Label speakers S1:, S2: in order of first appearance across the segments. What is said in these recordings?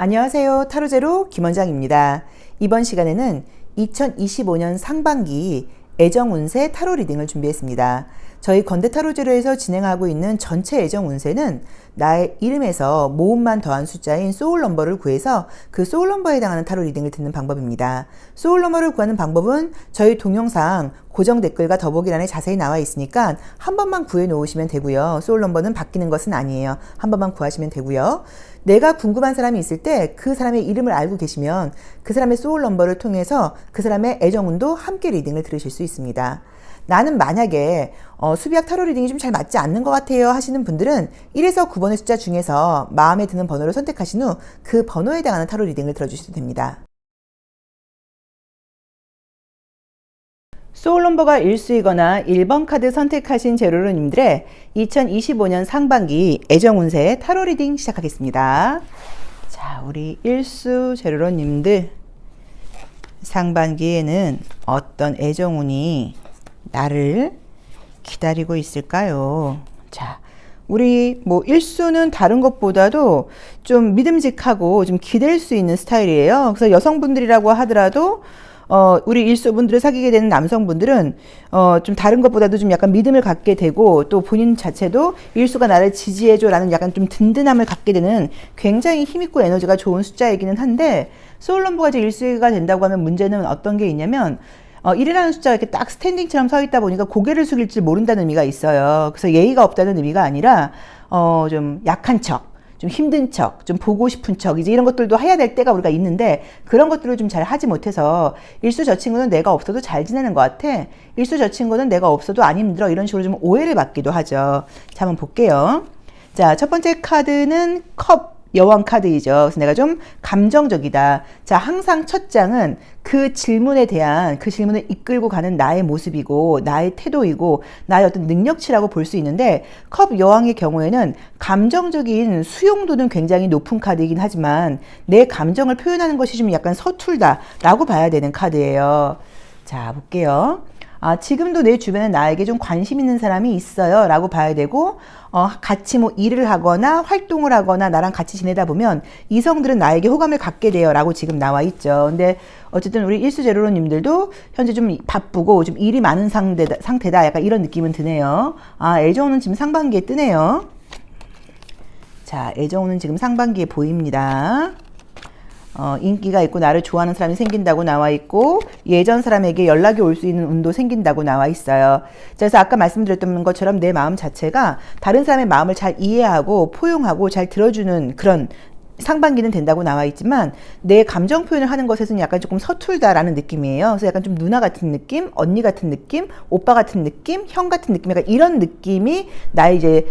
S1: 안녕하세요. 타로제로 김원장입니다. 이번 시간에는 2025년 상반기 애정운세 타로 리딩을 준비했습니다. 저희 건대타로제로에서 진행하고 있는 전체 애정운세는 나의 이름에서 모음만 더한 숫자인 소울넘버를 구해서 그 소울넘버에 해당하는 타로 리딩을 듣는 방법입니다. 소울넘버를 구하는 방법은 저희 동영상 고정 댓글과 더보기란에 자세히 나와 있으니까 한 번만 구해 놓으시면 되고요. 소울넘버는 바뀌는 것은 아니에요. 한 번만 구하시면 되고요. 내가 궁금한 사람이 있을 때 그 사람의 이름을 알고 계시면 그 사람의 소울넘버를 통해서 그 사람의 애정운도 함께 리딩을 들으실 수 있습니다. 나는 만약에 수비학 타로 리딩이 좀 잘 맞지 않는 것 같아요 하시는 분들은 1에서 9번의 숫자 중에서 마음에 드는 번호를 선택하신 후 그 번호에 해당하는 타로 리딩을 들어주셔도 됩니다. 소울넘버가 1수이거나 1번 카드 선택하신 제로로님들의 2025년 상반기 애정운세 타로 리딩 시작하겠습니다. 자, 우리 1수 제로로님들 상반기에는 어떤 애정운이 나를 기다리고 있을까요? 자, 우리 1수는 다른 것보다도 좀 믿음직하고 좀 기댈 수 있는 스타일이에요. 그래서 여성분들이라고 하더라도 우리 일수분들을 사귀게 되는 남성분들은 좀 다른 것보다도 좀 약간 믿음을 갖게 되고 또 본인 자체도 일수가 나를 지지해줘라는 약간 좀 든든함을 갖게 되는 굉장히 힘있고 에너지가 좋은 숫자이기는 한데 소울넘버가 이제 일수가 된다고 하면 문제는 어떤 게 있냐면 1이라는 숫자가 이렇게 딱 스탠딩처럼 서 있다 보니까 고개를 숙일 줄 모른다는 의미가 있어요. 그래서 예의가 없다는 의미가 아니라 좀 약한 척, 좀 힘든 척, 좀 보고 싶은 척, 이제 이런 것들도 해야 될 때가 우리가 있는데 그런 것들을 좀 잘 하지 못해서 일수 저 친구는 내가 없어도 잘 지내는 것 같아. 일수 저 친구는 내가 없어도 안 힘들어. 이런 식으로 좀 오해를 받기도 하죠. 자, 한번 볼게요. 자, 첫 번째 카드는 컵. 여왕 카드이죠. 그래서 내가 좀 감정적이다. 자, 항상 첫 장은 그 질문에 대한 그 질문을 이끌고 가는 나의 모습이고 나의 태도이고 나의 어떤 능력치라고 볼 수 있는데 컵 여왕의 경우에는 감정적인 수용도는 굉장히 높은 카드이긴 하지만 내 감정을 표현하는 것이 좀 약간 서툴다라고 봐야 되는 카드예요. 자, 볼게요. 지금도 내 주변에 나에게 좀 관심 있는 사람이 있어요 라고 봐야 되고 같이 일을 하거나 활동을 하거나 나랑 같이 지내다 보면 이성들은 나에게 호감을 갖게 돼요 라고 지금 나와 있죠. 근데 어쨌든 우리 일수제로로님들도 현재 좀 바쁘고 좀 일이 많은 상태다 약간 이런 느낌은 드네요. 애정은 지금 상반기에 뜨네요. 자, 애정은 지금 상반기에 보입니다. 인기가 있고 나를 좋아하는 사람이 생긴다고 나와 있고 예전 사람에게 연락이 올 수 있는 운도 생긴다고 나와 있어요. 그래서 아까 말씀드렸던 것처럼 내 마음 자체가 다른 사람의 마음을 잘 이해하고 포용하고 잘 들어주는 그런 상반기는 된다고 나와 있지만 내 감정 표현을 하는 것에서는 약간 조금 서툴다라는 느낌이에요. 그래서 약간 좀 누나 같은 느낌, 언니 같은 느낌, 오빠 같은 느낌, 형 같은 느낌, 약간 이런 느낌이 나의 이제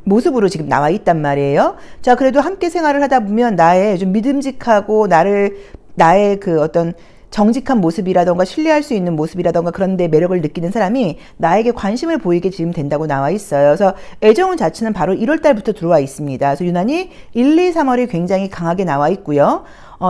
S1: 모습으로 지금 나와 있단 말이에요. 자, 그래도 함께 생활을 하다 보면 나의 좀 믿음직하고 나의 그 어떤 정직한 모습이라던가 신뢰할 수 있는 모습이라던가 그런 데 매력을 느끼는 사람이 나에게 관심을 보이게 지금 된다고 나와 있어요. 그래서 애정운 자체는 바로 1월 달부터 들어와 있습니다. 그래서 유난히 1, 2, 3월이 굉장히 강하게 나와 있고요.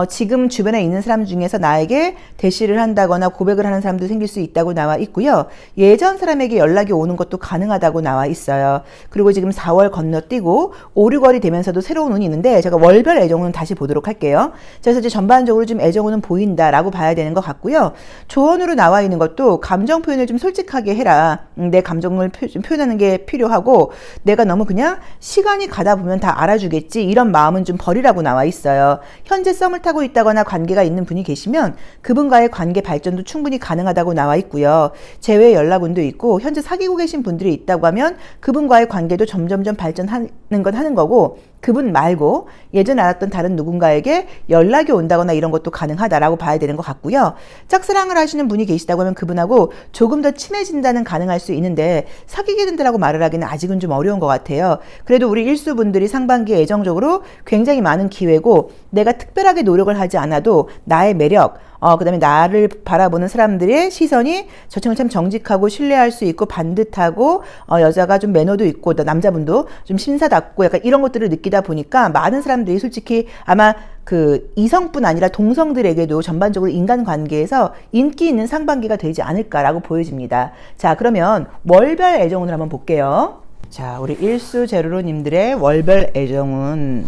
S1: 지금 주변에 있는 사람 중에서 나에게 대시를 한다거나 고백을 하는 사람도 생길 수 있다고 나와 있고요. 예전 사람에게 연락이 오는 것도 가능하다고 나와 있어요. 그리고 지금 4월 건너뛰고 5, 6월이 되면서도 새로운 운이 있는데 제가 월별 애정운은 다시 보도록 할게요. 그래서 이제 전반적으로 좀 애정운은 보인다라고 봐야 되는 것 같고요. 조언으로 나와 있는 것도 감정 표현을 좀 솔직하게 해라. 내 감정을 좀 표현하는 게 필요하고 내가 너무 그냥 시간이 가다 보면 다 알아주겠지 이런 마음은 좀 버리라고 나와 있어요. 현재 썸을 타고 있다거나 관계가 있는 분이 계시면 그분과의 관계 발전도 충분히 가능하다고 나와 있고요. 재회 연락운도 있고 현재 사귀고 계신 분들이 있다고 하면 그분과의 관계도 점점점 발전하는 건 하는 거고 그분 말고 예전에 알았던 다른 누군가에게 연락이 온다거나 이런 것도 가능하다라고 봐야 되는 것 같고요. 짝사랑을 하시는 분이 계시다고 하면 그분하고 조금 더 친해진다는 가능할 수 있는데 사귀게 된다라고 말을 하기는 아직은 좀 어려운 것 같아요. 그래도 우리 일수분들이 상반기에 애정적으로 굉장히 많은 기회고 내가 특별하게 노력을 하지 않아도 나의 매력 그 다음에 나를 바라보는 사람들의 시선이 저 친구 참 정직하고 신뢰할 수 있고 반듯하고 여자가 좀 매너도 있고 남자분도 좀 신사답고 약간 이런 것들을 느끼다 보니까 많은 사람들이 솔직히 아마 그 이성뿐 아니라 동성들에게도 전반적으로 인간관계에서 인기 있는 상반기가 되지 않을까라고 보여집니다. 자, 그러면 월별 애정운을 한번 볼게요. 자, 우리 일수 제로로님들의 월별 애정운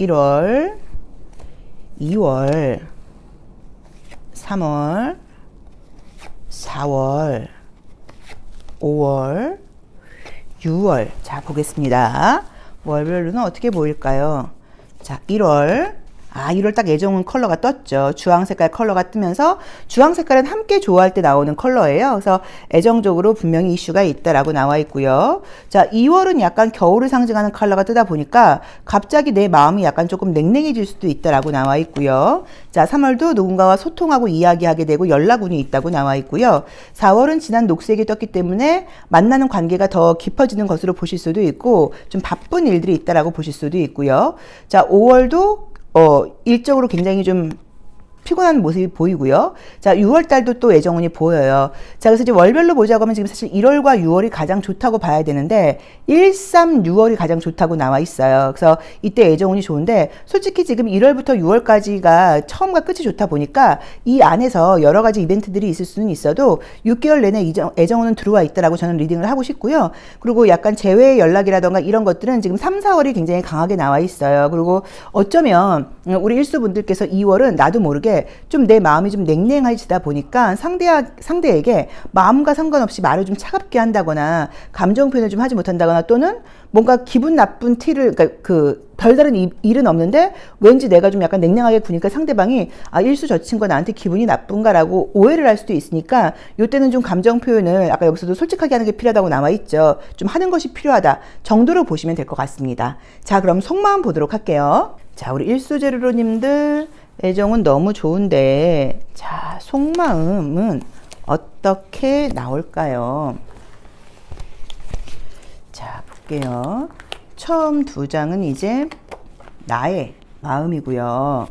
S1: 1월, 2월, 3월, 4월, 5월, 6월. 자, 보겠습니다. 월별로는 어떻게 보일까요? 자, 1월. 1월 딱 애정운 컬러가 떴죠. 주황 색깔 컬러가 뜨면서 주황 색깔은 함께 좋아할 때 나오는 컬러예요. 그래서 애정적으로 분명히 이슈가 있다라고 나와 있고요. 자, 2월은 약간 겨울을 상징하는 컬러가 뜨다 보니까 갑자기 내 마음이 약간 조금 냉랭해질 수도 있다라고 나와 있고요. 자, 3월도 누군가와 소통하고 이야기하게 되고 연락운이 있다고 나와 있고요. 4월은 진한 녹색이 떴기 때문에 만나는 관계가 더 깊어지는 것으로 보실 수도 있고 좀 바쁜 일들이 있다라고 보실 수도 있고요. 자, 5월도 일적으로 굉장히 좀 피곤한 모습이 보이고요. 자, 6월 달도 또 애정운이 보여요. 자, 그래서 이제 월별로 보자고 하면 지금 사실 1월과 6월이 가장 좋다고 봐야 되는데 1, 3, 6월이 가장 좋다고 나와 있어요. 그래서 이때 애정운이 좋은데 솔직히 지금 1월부터 6월까지가 처음과 끝이 좋다 보니까 이 안에서 여러 가지 이벤트들이 있을 수는 있어도 6개월 내내 애정운은 들어와 있다라고 저는 리딩을 하고 싶고요. 그리고 약간 재회 연락이라던가 이런 것들은 지금 3, 4월이 굉장히 강하게 나와 있어요. 그리고 어쩌면 우리 일수분들께서 2월은 나도 모르게 좀 내 마음이 좀 냉랭해지다 보니까 상대에게 마음과 상관없이 말을 좀 차갑게 한다거나 감정 표현을 좀 하지 못한다거나 또는 뭔가 기분 나쁜 티를, 그러니까 별다른 일은 없는데 왠지 내가 좀 약간 냉랭하게 구니까 상대방이 일수 저 친구가 나한테 기분이 나쁜가라고 오해를 할 수도 있으니까 이때는 좀 감정 표현을 아까 여기서도 솔직하게 하는 게 필요하다고 나와 있죠. 좀 하는 것이 필요하다 정도로 보시면 될 것 같습니다. 자, 그럼 속마음 보도록 할게요. 자, 우리 일수제로로님들 애정은 너무 좋은데 자, 속마음은 어떻게 나올까요? 자, 볼게요. 처음 두 장은 이제 나의 마음이고요.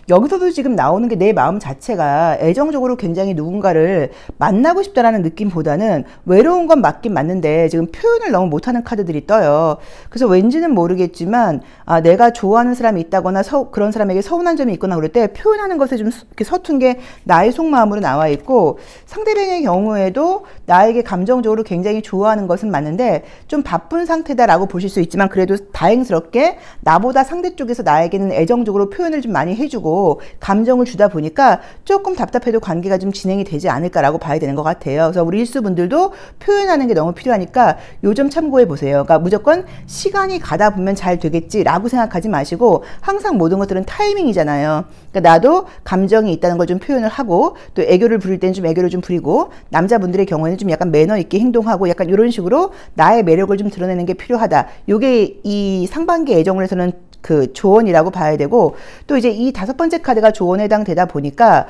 S1: 여기서도 지금 나오는 게 내 마음 자체가 애정적으로 굉장히 누군가를 만나고 싶다라는 느낌보다는 외로운 건 맞긴 맞는데 지금 표현을 너무 못하는 카드들이 떠요. 그래서 왠지는 모르겠지만 내가 좋아하는 사람이 있다거나 그런 사람에게 서운한 점이 있거나 그럴 때 표현하는 것에 좀 이렇게 서툰 게 나의 속마음으로 나와 있고 상대방의 경우에도 나에게 감정적으로 굉장히 좋아하는 것은 맞는데 좀 바쁜 상태다라고 보실 수 있지만 그래도 다행스럽게 나보다 상대 쪽에서 나에게는 애정적으로 표현을 좀 많이 해주고 감정을 주다 보니까 조금 답답해도 관계가 좀 진행이 되지 않을까라고 봐야 되는 것 같아요. 그래서 우리 일수분들도 표현하는 게 너무 필요하니까 요점 참고해 보세요. 그러니까 무조건 시간이 가다 보면 잘 되겠지라고 생각하지 마시고 항상 모든 것들은 타이밍이잖아요. 그러니까 나도 감정이 있다는 걸 좀 표현을 하고 또 애교를 부릴 때는 좀 애교를 좀 부리고 남자분들의 경우에는 좀 약간 매너 있게 행동하고 약간 이런 식으로 나의 매력을 좀 드러내는 게 필요하다. 요게 이 상반기 애정운에서는 조언이라고 봐야 되고 또 이제 이 5번째 카드가 조언에 해당되다 보니까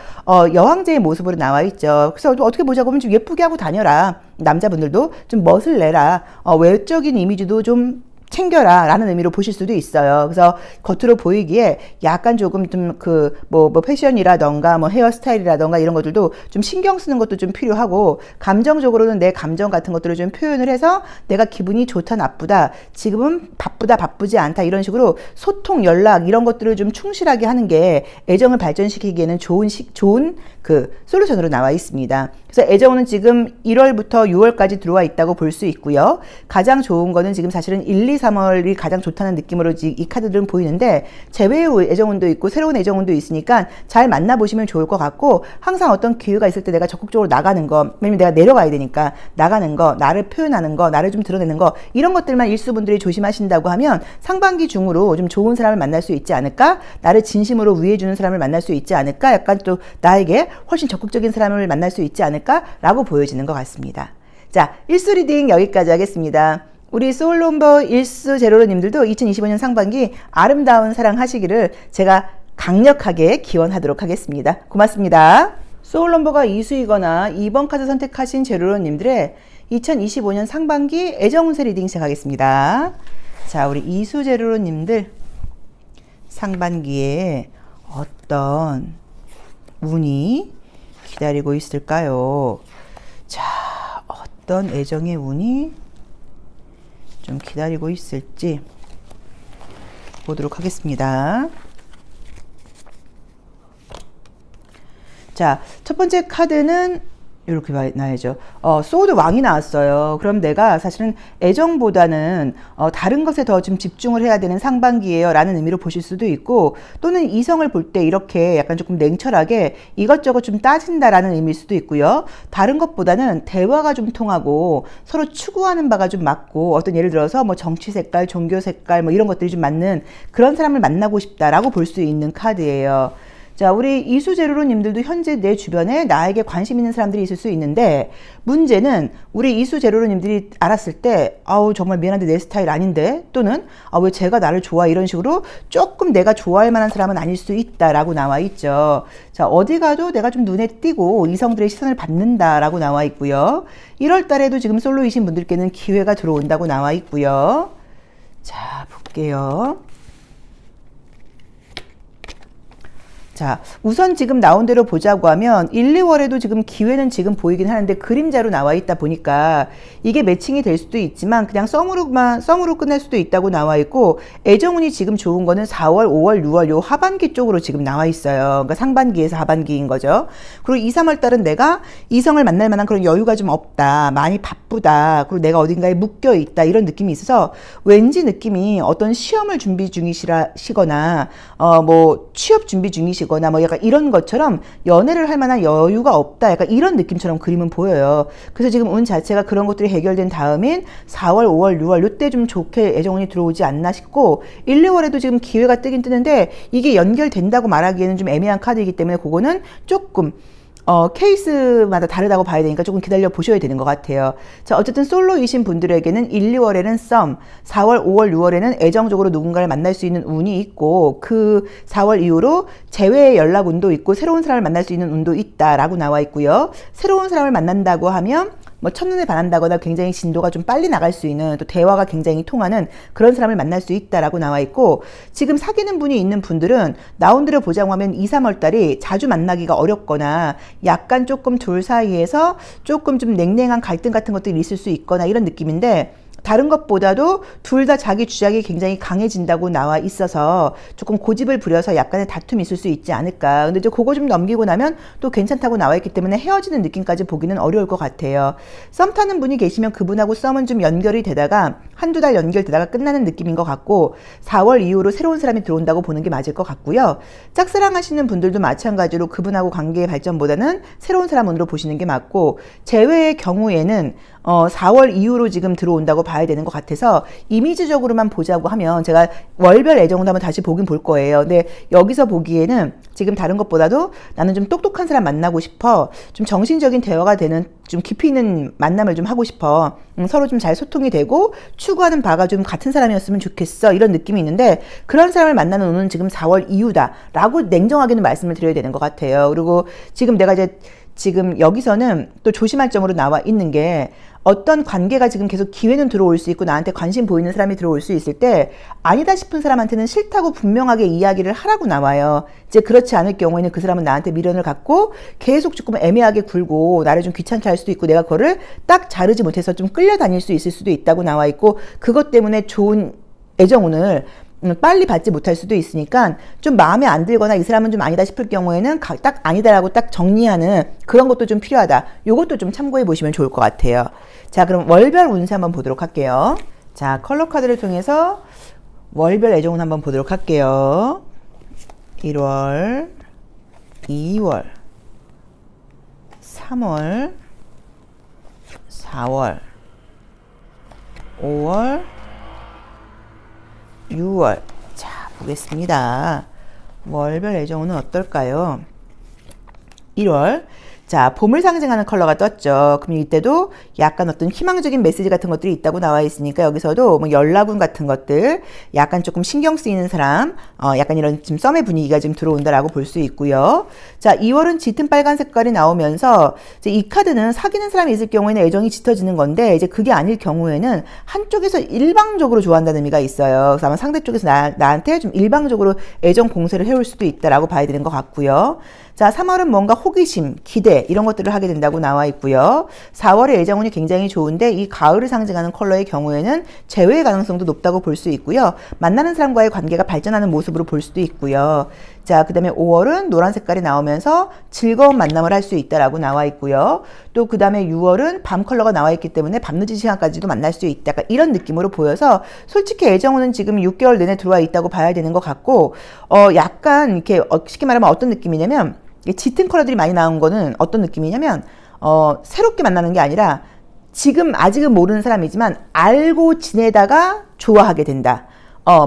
S1: 여왕제의 모습으로 나와 있죠. 그래서 어떻게 보자고 하면 좀 예쁘게 하고 다녀라. 남자분들도 좀 멋을 내라. 외적인 이미지도 좀 챙겨라 라는 의미로 보실 수도 있어요. 그래서 겉으로 보이기에 약간 조금 좀 뭐 패션이라던가 뭐 헤어스타일이라던가 이런 것들도 좀 신경 쓰는 것도 좀 필요하고 감정적으로는 내 감정 같은 것들을 좀 표현을 해서 내가 기분이 좋다 나쁘다 지금은 바쁘다 바쁘지 않다 이런 식으로 소통 연락 이런 것들을 좀 충실하게 하는 게 애정을 발전시키기에는 좋은 솔루션으로 나와 있습니다. 그래서 애정은 지금 1월부터 6월까지 들어와 있다고 볼 수 있고요. 가장 좋은 거는 지금 사실은 1, 2, 3월이 가장 좋다는 느낌으로 이 카드들은 보이는데 재회의 애정운도 있고 새로운 애정운도 있으니까 잘 만나보시면 좋을 것 같고 항상 어떤 기회가 있을 때 내가 적극적으로 나가는 거 왜냐면 내가 내려가야 되니까 나가는 거 나를 표현하는 거 나를 좀 드러내는 거 이런 것들만 일수분들이 조심하신다고 하면 상반기 중으로 좀 좋은 사람을 만날 수 있지 않을까 나를 진심으로 위해주는 사람을 만날 수 있지 않을까 약간 또 나에게 훨씬 적극적인 사람을 만날 수 있지 않을까 라고 보여지는 것 같습니다. 자, 일수 리딩 여기까지 하겠습니다. 우리 소울넘버 일수 제로로님들도 2025년 상반기 아름다운 사랑 하시기를 제가 강력하게 기원하도록 하겠습니다. 고맙습니다. 소울넘버가 2수이거나 2번 카드 선택하신 제로로님들의 2025년 상반기 애정운세 리딩 시작하겠습니다. 자, 우리 2수 제로로님들 상반기에 어떤 운이 기다리고 있을까요? 자, 어떤 애정의 운이 좀 기다리고 있을지 보도록 하겠습니다. 자, 첫 번째 카드는 이렇게 나야죠. 소드 왕이 나왔어요. 그럼 내가 사실은 애정보다는 다른 것에 더 좀 집중을 해야 되는 상반기예요 라는 의미로 보실 수도 있고, 또는 이성을 볼 때 이렇게 약간 조금 냉철하게 이것저것 좀 따진다라는 의미일 수도 있고요. 다른 것보다는 대화가 좀 통하고 서로 추구하는 바가 좀 맞고, 어떤 예를 들어서 뭐 정치 색깔, 종교 색깔 뭐 이런 것들이 좀 맞는 그런 사람을 만나고 싶다라고 볼 수 있는 카드예요. 자, 우리 이수제로로님들도 현재 내 주변에 나에게 관심 있는 사람들이 있을 수 있는데, 문제는 우리 이수제로로님들이 알았을 때 아우 정말 미안한데 내 스타일 아닌데, 또는 왜 제가 나를 좋아해, 이런 식으로 조금 내가 좋아할 만한 사람은 아닐 수 있다라고 나와 있죠. 자, 어디 가도 내가 좀 눈에 띄고 이성들의 시선을 받는다라고 나와 있고요. 1월 달에도 지금 솔로이신 분들께는 기회가 들어온다고 나와 있고요. 자, 볼게요. 자, 우선 지금 나온 대로 보자고 하면 1, 2월에도 지금 기회는 지금 보이긴 하는데 그림자로 나와 있다 보니까 이게 매칭이 될 수도 있지만 그냥 썸으로 끝낼 수도 있다고 나와 있고, 애정운이 지금 좋은 거는 4월, 5월, 6월 요 하반기 쪽으로 지금 나와 있어요. 그러니까 상반기에서 하반기인 거죠. 그리고 2, 3월 달은 내가 이성을 만날 만한 그런 여유가 좀 없다, 많이 바쁘다, 그리고 내가 어딘가에 묶여 있다, 이런 느낌이 있어서 왠지 느낌이 어떤 시험을 준비 중이시거나 뭐 취업 준비 중이시거나 뭐 약간 이런 것처럼 연애를 할 만한 여유가 없다, 약간 이런 느낌처럼 그림은 보여요. 그래서 지금 운 자체가 그런 것들이 해결된 다음인 4월, 5월, 6월 요때 좀 좋게 애정운이 들어오지 않나 싶고, 1, 2월에도 지금 기회가 뜨긴 뜨는데 이게 연결된다고 말하기에는 좀 애매한 카드이기 때문에 그거는 조금 케이스마다 다르다고 봐야 되니까 조금 기다려 보셔야 되는 것 같아요. 자, 어쨌든 솔로이신 분들에게는 1, 2월에는 썸, 4월, 5월, 6월에는 애정적으로 누군가를 만날 수 있는 운이 있고, 그 4월 이후로 재회의 연락 운도 있고 새로운 사람을 만날 수 있는 운도 있다라고 나와 있고요. 새로운 사람을 만난다고 하면 뭐 첫눈에 반한다거나 굉장히 진도가 좀 빨리 나갈 수 있는, 또 대화가 굉장히 통하는 그런 사람을 만날 수 있다라고 나와 있고, 지금 사귀는 분이 있는 분들은 나온 대로 보자고 하면 2, 3월 달이 자주 만나기가 어렵거나 약간 조금 둘 사이에서 조금 좀 냉랭한 갈등 같은 것들이 있을 수 있거나 이런 느낌인데, 다른 것보다도 둘 다 자기 주장이 굉장히 강해진다고 나와 있어서 조금 고집을 부려서 약간의 다툼이 있을 수 있지 않을까. 근데 이제 그거 좀 넘기고 나면 또 괜찮다고 나와 있기 때문에 헤어지는 느낌까지 보기는 어려울 것 같아요. 썸 타는 분이 계시면 그분하고 썸은 좀 연결이 되다가 한두 달 연결되다가 끝나는 느낌인 것 같고, 4월 이후로 새로운 사람이 들어온다고 보는 게 맞을 것 같고요. 짝사랑 하시는 분들도 마찬가지로 그분하고 관계의 발전보다는 새로운 사람으로 보시는 게 맞고, 재회의 경우에는 4월 이후로 지금 들어온다고 봐야 되는 것 같아서, 이미지적으로만 보자고 하면 제가 월별 애정운도 한번 다시 보긴 볼 거예요. 근데 여기서 보기에는 지금 다른 것보다도 나는 좀 똑똑한 사람 만나고 싶어, 좀 정신적인 대화가 되는 좀 깊이 있는 만남을 좀 하고 싶어, 서로 좀 잘 소통이 되고 추구하는 바가 좀 같은 사람이었으면 좋겠어, 이런 느낌이 있는데, 그런 사람을 만나는 운은 지금 4월 이후다 라고 냉정하게는 말씀을 드려야 되는 것 같아요. 그리고 지금 내가 이제 지금 여기서는 또 조심할 점으로 나와 있는 게, 어떤 관계가 지금 계속 기회는 들어올 수 있고 나한테 관심 보이는 사람이 들어올 수 있을 때 아니다 싶은 사람한테는 싫다고 분명하게 이야기를 하라고 나와요. 이제 그렇지 않을 경우에는 그 사람은 나한테 미련을 갖고 계속 조금 애매하게 굴고 나를 좀 귀찮게 할 수도 있고, 내가 그거를 딱 자르지 못해서 좀 끌려다닐 수 있을 수도 있다고 나와 있고, 그것 때문에 좋은 애정운을 빨리 받지 못할 수도 있으니까 좀 마음에 안 들거나 이 사람은 좀 아니다 싶을 경우에는 딱 아니다라고 딱 정리하는 그런 것도 좀 필요하다. 요것도 좀 참고해 보시면 좋을 것 같아요. 자, 그럼 월별 운세 한번 보도록 할게요. 자, 컬러 카드를 통해서 월별 애정운 한번 보도록 할게요. 1월, 2월, 3월, 4월, 5월, 6월. 자, 보겠습니다. 월별 애정운은 어떨까요? 1월. 자, 봄을 상징하는 컬러가 떴죠. 그럼 이때도 약간 어떤 희망적인 메시지 같은 것들이 있다고 나와 있으니까, 여기서도 뭐 연락운 같은 것들, 약간 조금 신경 쓰이는 사람, 약간 이런 지금 썸의 분위기가 지금 들어온다라고 볼 수 있고요. 자, 2월은 짙은 빨간 색깔이 나오면서 이제 이 카드는 사귀는 사람이 있을 경우에는 애정이 짙어지는 건데, 이제 그게 아닐 경우에는 한쪽에서 일방적으로 좋아한다는 의미가 있어요. 그래서 아마 상대 쪽에서 나한테 좀 일방적으로 애정 공세를 해올 수도 있다라고 봐야 되는 것 같고요. 자, 3월은 뭔가 호기심, 기대, 기대 이런 것들을 하게 된다고 나와 있고요. 4월의 애정운이 굉장히 좋은데 이 가을을 상징하는 컬러의 경우에는 재회의 가능성도 높다고 볼 수 있고요. 만나는 사람과의 관계가 발전하는 모습으로 볼 수도 있고요. 자, 그 다음에 5월은 노란 색깔이 나오면서 즐거운 만남을 할 수 있다라고 나와 있고요. 또 그 다음에 6월은 밤 컬러가 나와 있기 때문에 밤늦은 시간까지도 만날 수 있다. 이런 느낌으로 보여서 솔직히 애정운은 지금 6개월 내내 들어와 있다고 봐야 되는 것 같고, 약간 이렇게 쉽게 말하면 어떤 느낌이냐면, 짙은 컬러들이 많이 나온 거는 어떤 느낌이냐면, 새롭게 만나는 게 아니라 지금 아직은 모르는 사람이지만 알고 지내다가 좋아하게 된다.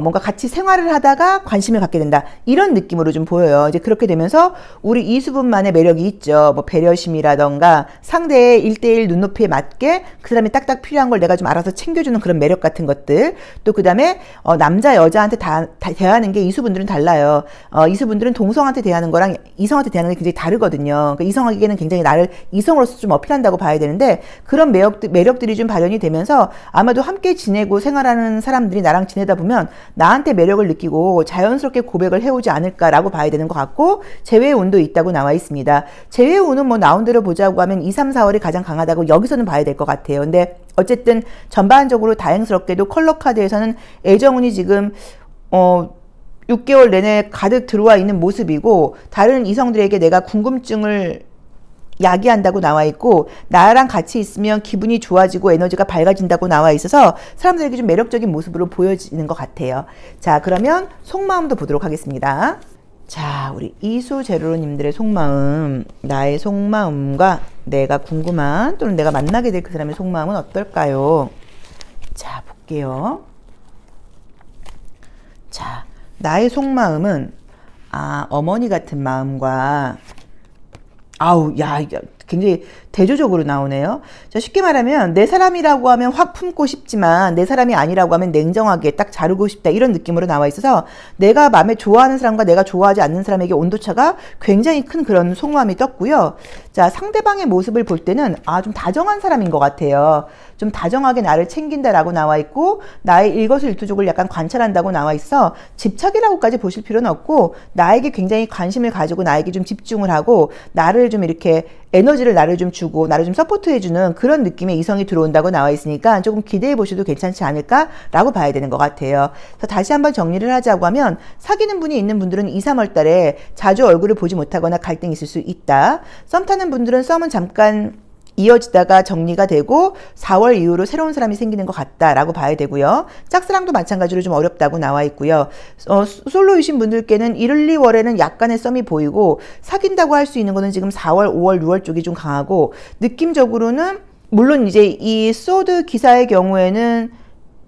S1: 뭔가 같이 생활을 하다가 관심을 갖게 된다. 이런 느낌으로 좀 보여요. 이제 그렇게 되면서 우리 이수분만의 매력이 있죠. 뭐 배려심이라던가 상대의 1대1 눈높이에 맞게 그 사람이 딱딱 필요한 걸 내가 좀 알아서 챙겨주는 그런 매력 같은 것들. 또 그 다음에 남자 여자한테 다 대하는 게 이수분들은 달라요. 이수분들은 동성한테 대하는 거랑 이성한테 대하는 게 굉장히 다르거든요. 그러니까 이성에게는 굉장히 나를 이성으로서 좀 어필한다고 봐야 되는데 그런 매력들이 좀 발현이 되면서 아마도 함께 지내고 생활하는 사람들이 나랑 지내다 보면 나한테 매력을 느끼고 자연스럽게 고백을 해오지 않을까라고 봐야 되는 것 같고 재회의 운도 있다고 나와 있습니다. 재회의 운은 뭐 나온 대로 보자고 하면 2, 3, 4월이 가장 강하다고 여기서는 봐야 될 것 같아요. 근데 어쨌든 전반적으로 다행스럽게도 컬러 카드에서는 애정운이 지금 6개월 내내 가득 들어와 있는 모습이고 다른 이성들에게 내가 궁금증을 야기한다고 나와 있고 나랑 같이 있으면 기분이 좋아지고 에너지가 밝아진다고 나와 있어서 사람들에게 좀 매력적인 모습으로 보여지는 것 같아요. 자, 그러면 속마음도 보도록 하겠습니다. 자, 우리 이수제로님들의 속마음, 나의 속마음과 내가 궁금한 또는 내가 만나게 될 그 사람의 속마음은 어떨까요? 자, 볼게요. 자, 나의 속마음은 어머니 같은 마음과 굉장히 대조적으로 나오네요. 자, 쉽게 말하면 내 사람이라고 하면 확 품고 싶지만 내 사람이 아니라고 하면 냉정하게 딱 자르고 싶다 이런 느낌으로 나와 있어서 내가 마음에 좋아하는 사람과 내가 좋아하지 않는 사람에게 온도차가 굉장히 큰 그런 속마음이 떴고요. 자, 상대방의 모습을 볼 때는 좀 다정한 사람인 것 같아요. 좀 다정하게 나를 챙긴다라고 나와 있고 나의 일거수일투족을 약간 관찰한다고 나와 있어 집착이라고까지 보실 필요는 없고 나에게 굉장히 관심을 가지고 나에게 좀 집중을 하고 나를 좀 이렇게 에너지를 나를 좀 주고 나를 좀 서포트해주는 그런 느낌의 이성이 들어온다고 나와 있으니까 조금 기대해 보셔도 괜찮지 않을까라고 봐야 되는 것 같아요. 그래서 다시 한번 정리를 하자고 하면 사귀는 분이 있는 분들은 2, 3월 달에 자주 얼굴을 보지 못하거나 갈등이 있을 수 있다. 썸 타는 분들은 썸은 잠깐 이어지다가 정리가 되고 4월 이후로 새로운 사람이 생기는 것 같다라고 봐야 되고요. 짝사랑도 마찬가지로 좀 어렵다고 나와 있고요. 솔로이신 분들께는 1, 2월에는 약간의 썸이 보이고 사귄다고 할 수 있는 거는 지금 4월, 5월, 6월 쪽이 좀 강하고 느낌적으로는 물론 이제 이 소드 기사의 경우에는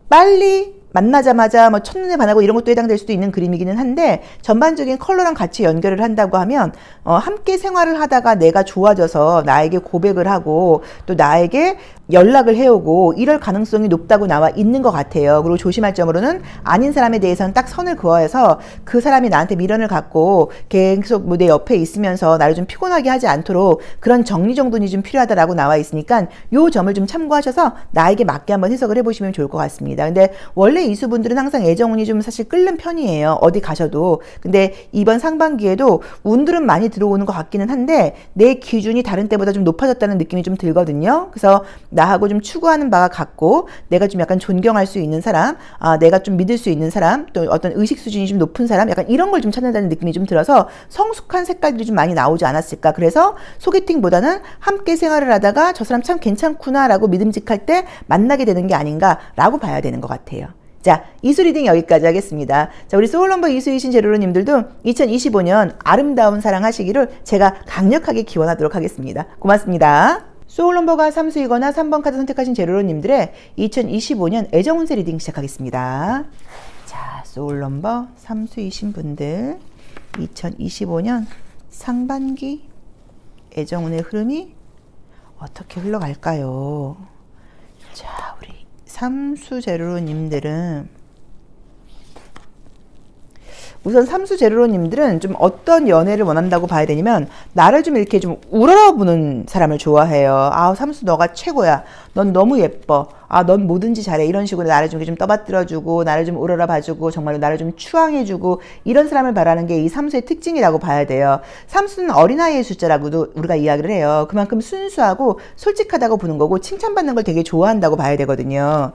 S1: 빨리 만나자마자 뭐 첫눈에 반하고 이런 것도 해당될 수도 있는 그림이기는 한데 전반적인 컬러랑 같이 연결을 한다고 하면 함께 생활을 하다가 내가 좋아져서 나에게 고백을 하고 또 나에게 연락을 해오고 이럴 가능성이 높다고 나와 있는 것 같아요. 그리고 조심할 점으로는 아닌 사람에 대해서는 딱 선을 그어서 그 사람이 나한테 미련을 갖고 계속 뭐 내 옆에 있으면서 나를 좀 피곤하게 하지 않도록 그런 정리정돈이 좀 필요하다라고 나와 있으니까 요 점을 좀 참고하셔서 나에게 맞게 한번 해석을 해보시면 좋을 것 같습니다. 근데 원래 이수분들은 항상 애정운이 좀 사실 끓는 편이에요. 어디 가셔도. 근데 이번 상반기에도 운들은 많이 들어오는 것 같기는 한데 내 기준이 다른 때보다 좀 높아졌다는 느낌이 좀 들거든요. 그래서 나하고 좀 추구하는 바가 같고 내가 좀 약간 존경할 수 있는 사람, 내가 좀 믿을 수 있는 사람, 또 어떤 의식 수준이 좀 높은 사람, 약간 이런 걸 좀 찾는다는 느낌이 좀 들어서 성숙한 색깔들이 좀 많이 나오지 않았을까. 그래서 소개팅보다는 함께 생활을 하다가 저 사람 참 괜찮구나라고 믿음직할 때 만나게 되는 게 아닌가라고 봐야 되는 것 같아요. 자, 이수 리딩 여기까지 하겠습니다. 자, 우리 소울넘버 이수이신 제로로님들도 2025년 아름다운 사랑 하시기를 제가 강력하게 기원하도록 하겠습니다. 고맙습니다. 소울넘버가 3수이거나 3번 카드 선택하신 제로로님들의 2025년 애정운세 리딩 시작하겠습니다. 자, 소울넘버 3수이신 분들 2025년 상반기 애정운의 흐름이 어떻게 흘러갈까요? 자, 우리 3수 제로로님들은 우선 3수 제로로님들은 좀 어떤 연애를 원한다고 봐야 되냐면 나를 좀 이렇게 좀 우러러보는 사람을 좋아해요. 3수 너가 최고야. 넌 너무 예뻐. 아, 넌 뭐든지 잘해. 이런 식으로 나를 좀 떠받들어주고, 나를 좀 우러러 봐주고, 정말로 나를 좀 추앙해주고, 이런 사람을 바라는 게 이 삼수의 특징이라고 봐야 돼요. 삼수는 어린아이의 숫자라고도 우리가 이야기를 해요. 그만큼 순수하고 솔직하다고 보는 거고, 칭찬받는 걸 되게 좋아한다고 봐야 되거든요.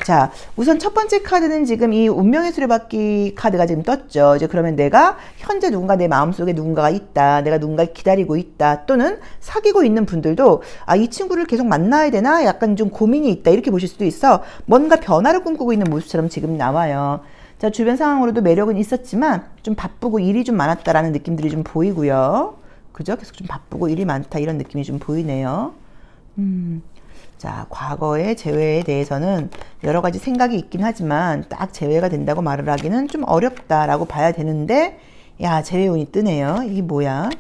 S1: 자, 우선 첫 번째 카드는 지금 이 운명의 수레바퀴 카드가 지금 떴죠. 이제 그러면 내가 현재 누군가 내 마음속에 누군가가 있다. 내가 누군가를 기다리고 있다. 또는 사귀고 있는 분들도 아, 이 친구를 계속 만나야 되나? 약간 좀 고민이 있다. 이렇게 보실 수도 있어. 뭔가 변화를 꿈꾸고 있는 모습처럼 지금 나와요. 자, 주변 상황으로도 매력은 있었지만 좀 바쁘고 일이 좀 많았다라는 느낌들이 좀 보이고요. 그죠? 계속 좀 바쁘고 일이 많다. 이런 느낌이 좀 보이네요. 자, 과거의 재회에 대해서는 여러 가지 생각이 있긴 하지만 딱 재회가 된다고 말을 하기는 좀 어렵다라고 봐야 되는데, 야, 재회운이 뜨네요. 이게 뭐야?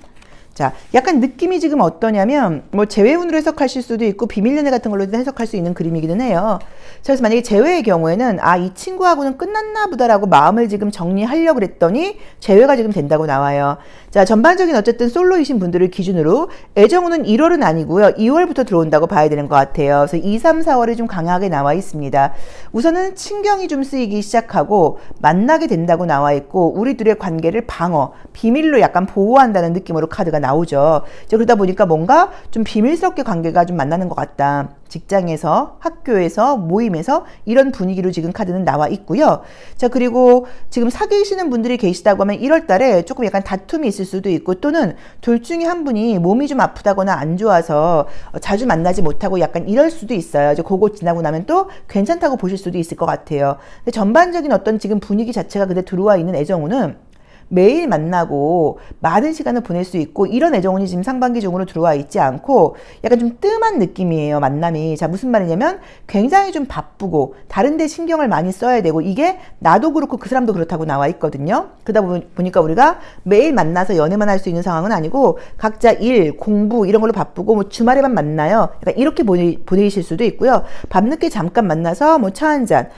S1: 자, 약간 느낌이 지금 어떠냐면 뭐 재회운으로 해석하실 수도 있고 비밀연애 같은 걸로도 해석할 수 있는 그림이기는 해요. 그래서 만약에 재회의 경우에는 아, 이 친구하고는 끝났나 보다라고 마음을 지금 정리하려고 그랬더니 재회가 지금 된다고 나와요. 자, 전반적인 어쨌든 솔로이신 분들을 기준으로 애정운은 1월은 아니고요. 2월부터 들어온다고 봐야 되는 것 같아요. 그래서 2, 3, 4월이 좀 강하게 나와 있습니다. 우선은 친경이 좀 쓰이기 시작하고 만나게 된다고 나와 있고 우리 둘의 관계를 방어, 비밀로 약간 보호한다는 느낌으로 카드가 나오죠. 그러다 보니까 뭔가 좀 비밀스럽게 관계가 좀 만나는 것 같다. 직장에서, 학교에서, 모임에서 이런 분위기로 지금 카드는 나와 있고요. 자, 그리고 지금 사귀시는 분들이 계시다고 하면 1월 달에 조금 약간 다툼이 있을 수도 있고 또는 둘 중에 한 분이 몸이 좀 아프다거나 안 좋아서 자주 만나지 못하고 약간 이럴 수도 있어요. 이제 그거 지나고 나면 또 괜찮다고 보실 수도 있을 것 같아요. 근데 전반적인 어떤 지금 분위기 자체가 근데 들어와 있는 애정운은 매일 만나고 많은 시간을 보낼 수 있고 이런 애정운이 지금 상반기 중으로 들어와 있지 않고 약간 좀 뜸한 느낌이에요. 만남이. 자, 무슨 말이냐면 굉장히 좀 바쁘고 다른 데 신경을 많이 써야 되고 이게 나도 그렇고 그 사람도 그렇다고 나와 있거든요. 그러다 보니까 우리가 매일 만나서 연애만 할 수 있는 상황은 아니고 각자 일, 공부 이런 걸로 바쁘고 뭐 주말에만 만나요. 약간 이렇게 보내실 수도 있고요. 밤늦게 잠깐 만나서 뭐 차 한 잔,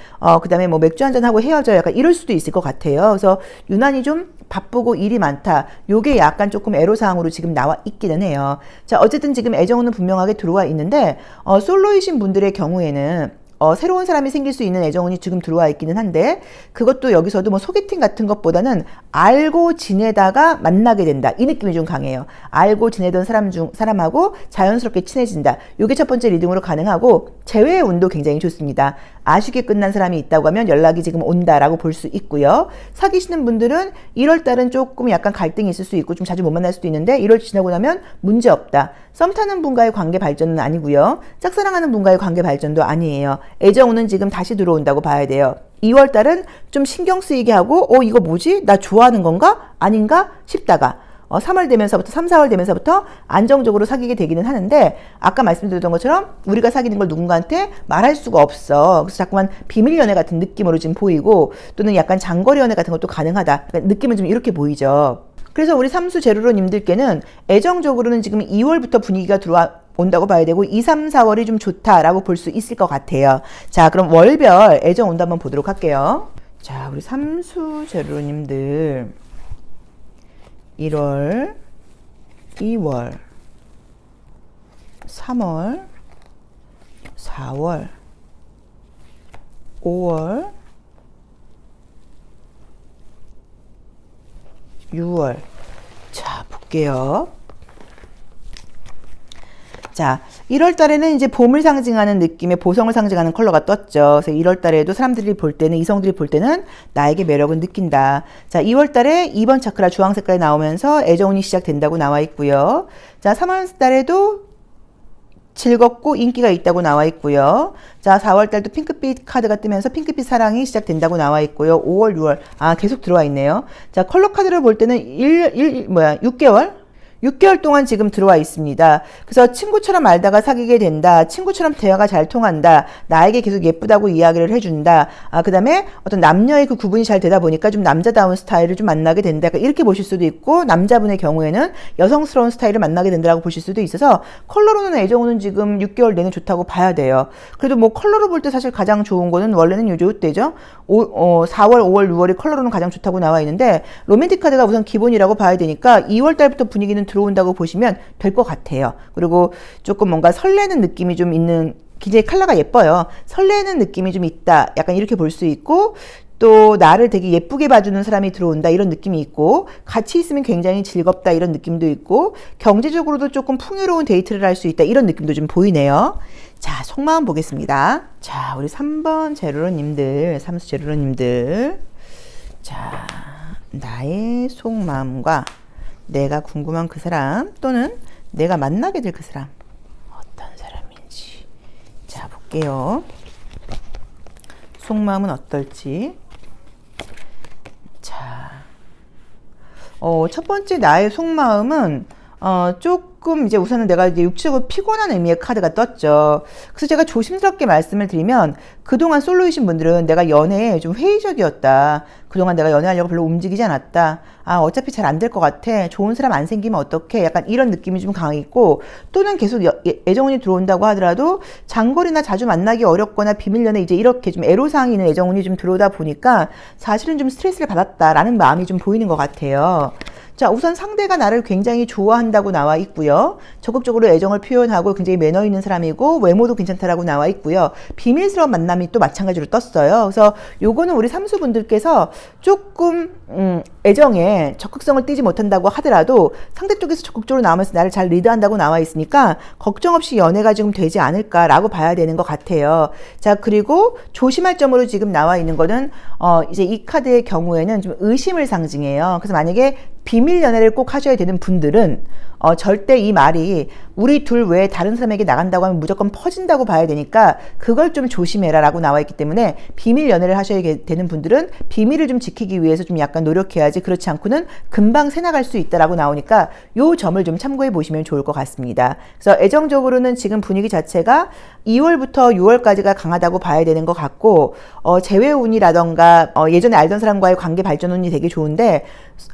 S1: 그 다음에 뭐 맥주 한 잔 하고 헤어져요. 약간 이럴 수도 있을 것 같아요. 그래서 유난히 좀 바쁘고 일이 많다. 요게 약간 조금 애로사항으로 지금 나와 있기는 해요. 자, 어쨌든 지금 애정운은 분명하게 들어와 있는데 솔로이신 분들의 경우에는 새로운 사람이 생길 수 있는 애정운이 지금 들어와 있기는 한데 그것도 여기서도 뭐 소개팅 같은 것보다는 알고 지내다가 만나게 된다. 이 느낌이 좀 강해요. 알고 지내던 사람하고 자연스럽게 친해진다. 이게 첫 번째 리딩으로 가능하고 재회의 운도 굉장히 좋습니다. 아쉽게 끝난 사람이 있다고 하면 연락이 지금 온다라고 볼 수 있고요. 사귀시는 분들은 1월 달은 조금 약간 갈등이 있을 수 있고 좀 자주 못 만날 수도 있는데 1월 지나고 나면 문제 없다. 썸 타는 분과의 관계 발전은 아니고요. 짝사랑하는 분과의 관계 발전도 아니에요. 애정운은 지금 다시 들어온다고 봐야 돼요. 2월 달은 좀 신경 쓰이게 하고 이거 뭐지? 나 좋아하는 건가? 아닌가? 싶다가 3월 되면서부터 3, 4월 되면서부터 안정적으로 사귀게 되기는 하는데 아까 말씀드렸던 것처럼 우리가 사귀는 걸 누군가한테 말할 수가 없어. 그래서 자꾸만 비밀 연애 같은 느낌으로 지금 보이고 또는 약간 장거리 연애 같은 것도 가능하다. 그러니까 느낌은 좀 이렇게 보이죠. 그래서 우리 삼수 제로로님들께는 애정적으로는 지금 2월부터 분위기가 온다고 봐야 되고 2, 3, 4월이 좀 좋다라고 볼 수 있을 것 같아요. 자, 그럼 월별 애정 온도 한번 보도록 할게요. 자, 우리 삼수 제로로님들 1월, 2월, 3월, 4월, 5월, 6월. 자, 볼게요. 자, 1월 달에는 이제 봄을 상징하는 느낌의 보성을 상징하는 컬러가 떴죠. 그래서 1월 달에도 사람들이 볼 때는, 이성들이 볼 때는 나에게 매력은 느낀다. 자, 2월 달에 2번 차크라 주황 색깔이 나오면서 애정운이 시작된다고 나와 있고요. 자, 3월 달에도 즐겁고 인기가 있다고 나와 있고요. 자, 4월 달도 핑크빛 카드가 뜨면서 핑크빛 사랑이 시작된다고 나와 있고요. 5월, 6월. 아, 계속 들어와 있네요. 자, 컬러 카드를 볼 때는 6개월? 6개월 동안 지금 들어와 있습니다. 그래서 친구처럼 알다가 사귀게 된다. 친구처럼 대화가 잘 통한다. 나에게 계속 예쁘다고 이야기를 해준다. 그 다음에 어떤 남녀의 그 구분이 잘 되다 보니까 좀 남자다운 스타일을 좀 만나게 된다. 이렇게 보실 수도 있고 남자분의 경우에는 여성스러운 스타일을 만나게 된다고 보실 수도 있어서 컬러로는 애정운은 지금 6개월 내내 좋다고 봐야 돼요. 그래도 뭐 컬러로 볼 때 사실 가장 좋은 거는 원래는 요때죠. 4월, 5월, 6월이 컬러로는 가장 좋다고 나와 있는데 로맨틱 카드가 우선 기본이라고 봐야 되니까 2월 달부터 분위기는 들어온다고 보시면 될 것 같아요. 그리고 조금 뭔가 설레는 느낌이 좀 있는 굉장히 컬러가 예뻐요. 설레는 느낌이 좀 있다. 약간 이렇게 볼 수 있고, 또 나를 되게 예쁘게 봐주는 사람이 들어온다 이런 느낌이 있고, 같이 있으면 굉장히 즐겁다 이런 느낌도 있고, 경제적으로도 조금 풍요로운 데이트를 할 수 있다 이런 느낌도 좀 보이네요. 자, 속마음 보겠습니다. 자, 우리 3번 제로로님들, 삼수 제로로님들. 자, 나의 속마음과 내가 궁금한 그 사람, 또는 내가 만나게 될 그 사람, 어떤 사람인지. 자, 볼게요. 속마음은 어떨지. 자, 첫 번째 나의 속마음은 조금 이제 우선은 내가 이제 육체적으로 피곤한 의미의 카드가 떴죠. 그래서 제가 조심스럽게 말씀을 드리면, 그동안 솔로이신 분들은 내가 연애에 좀 회의적이었다. 그동안 내가 연애하려고 별로 움직이지 않았다. 아, 어차피 잘 안 될 것 같아. 좋은 사람 안 생기면 어떡해. 약간 이런 느낌이 좀 강했고, 또는 계속 애정운이 들어온다고 하더라도 장거리나 자주 만나기 어렵거나 비밀연애 이제 이렇게 좀 애로사항이 있는 애정운이 좀 들어오다 보니까 사실은 좀 스트레스를 받았다라는 마음이 좀 보이는 것 같아요. 자, 우선 상대가 나를 굉장히 좋아한다고 나와 있고요. 적극적으로 애정을 표현하고 굉장히 매너 있는 사람이고 외모도 괜찮다라고 나와 있고요. 비밀스러운 만남이 또 마찬가지로 떴어요. 그래서 요거는 우리 삼수분들께서 조금 애정에 적극성을 띠지 못한다고 하더라도 상대 쪽에서 적극적으로 나오면서 나를 잘 리드한다고 나와 있으니까 걱정 없이 연애가 지금 되지 않을까라고 봐야 되는 것 같아요. 자, 그리고 조심할 점으로 지금 나와 있는 거는 이제 이 카드의 경우에는 좀 의심을 상징해요. 그래서 만약에 비밀 연애를 꼭 하셔야 되는 분들은 절대 이 말이 우리 둘 외에 다른 사람에게 나간다고 하면 무조건 퍼진다고 봐야 되니까 그걸 좀 조심해라 라고 나와 있기 때문에, 비밀 연애를 하셔야 되는 분들은 비밀을 좀 지키기 위해서 좀 약간 노력해야지, 그렇지 않고는 금방 새나갈 수 있다라고 나오니까 요 점을 좀 참고해 보시면 좋을 것 같습니다. 그래서 애정적으로는 지금 분위기 자체가 2월부터 6월까지가 강하다고 봐야 되는 것 같고, 재회운이라던가 예전에 알던 사람과의 관계 발전운이 되게 좋은데,